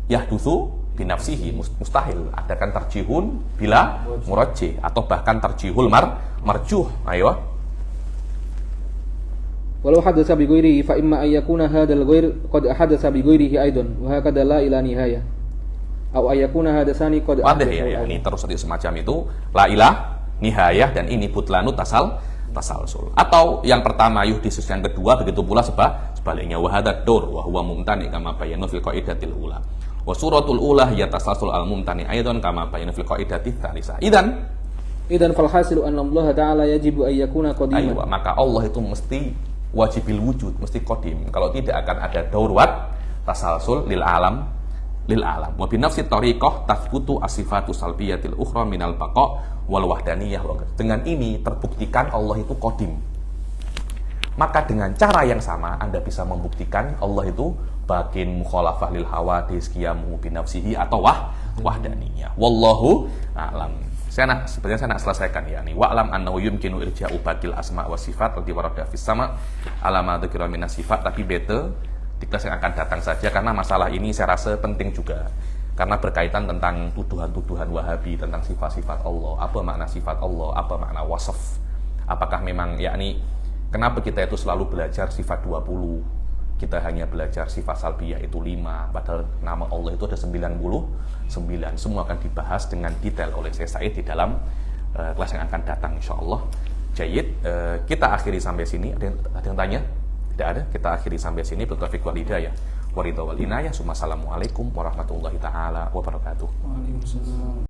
S1: yahdutsu bi nafsihi, mustahil. Adakan tarjihun bila murajjih atau bahkan tarjihul marjuh. Ayo.
S2: Walau hadatsa bi ghairihi fa imma an yakuna hadzal ghair qad hadatsa bi ghairihi aidan wa hakadha la ila nihayah. Au ayakuna hadasani qad
S1: ya, ini terus semacam itu la ilah nihayah, dan ini butlanu tasalsul. Atau yang pertama yuhdisus, yang kedua begitu pula sebaliknya wa hadad dur wa huwa mumtani kama bayanu fil qaidatil ula. Wa suratul ula hiya tasalsul al mumtani aidan kama bayanu fil qaidatit tsalisah. Idan
S2: fal hasilu anna Allah ta'ala yajibu ay yakuna qadiman.
S1: Aywa, maka Allah itu mesti wajibil wujud, mesti qadim. Kalau tidak akan ada daur wat tasalsul lil alam wa bi nafsi tariqah tathbutu as-sifatu salbiyatil ukhra minal baqa wal wahdaniyah. Dengan ini terbuktikan Allah itu qadim. Maka dengan cara yang sama Anda bisa membuktikan Allah itu bakin mukhalafah lil hawadis qiyamu bi nafsihi atau wahdaniyah. Wallahu a'lam. Sebenarnya saya nak selesaikan ya nih. Wa'lam annahu yumkinu irja'u baqil asma wa sifat alladhi warada fis sama ala ma dzikra min sifat, tapi beta di kelas yang akan datang saja, karena masalah ini saya rasa penting juga karena berkaitan tentang tuduhan-tuduhan Wahabi tentang sifat-sifat Allah. Apa makna sifat Allah, apa makna wasaf, apakah memang yakni kenapa kita itu selalu belajar sifat 20, kita hanya belajar sifat salbiyah itu 5, padahal nama Allah itu ada 99. Semua akan dibahas dengan detail oleh Syekh Said di dalam kelas yang akan datang insyaallah. Jayid, kita akhiri sampai sini. Ada yang tanya? Tidak ada, kita akhiri sampai sini. Bertaufiq wal hidayah wa ridha wal inayah. Assalamualaikum warahmatullahi taala wabarakatuh.
S2: Waalaikumsalam.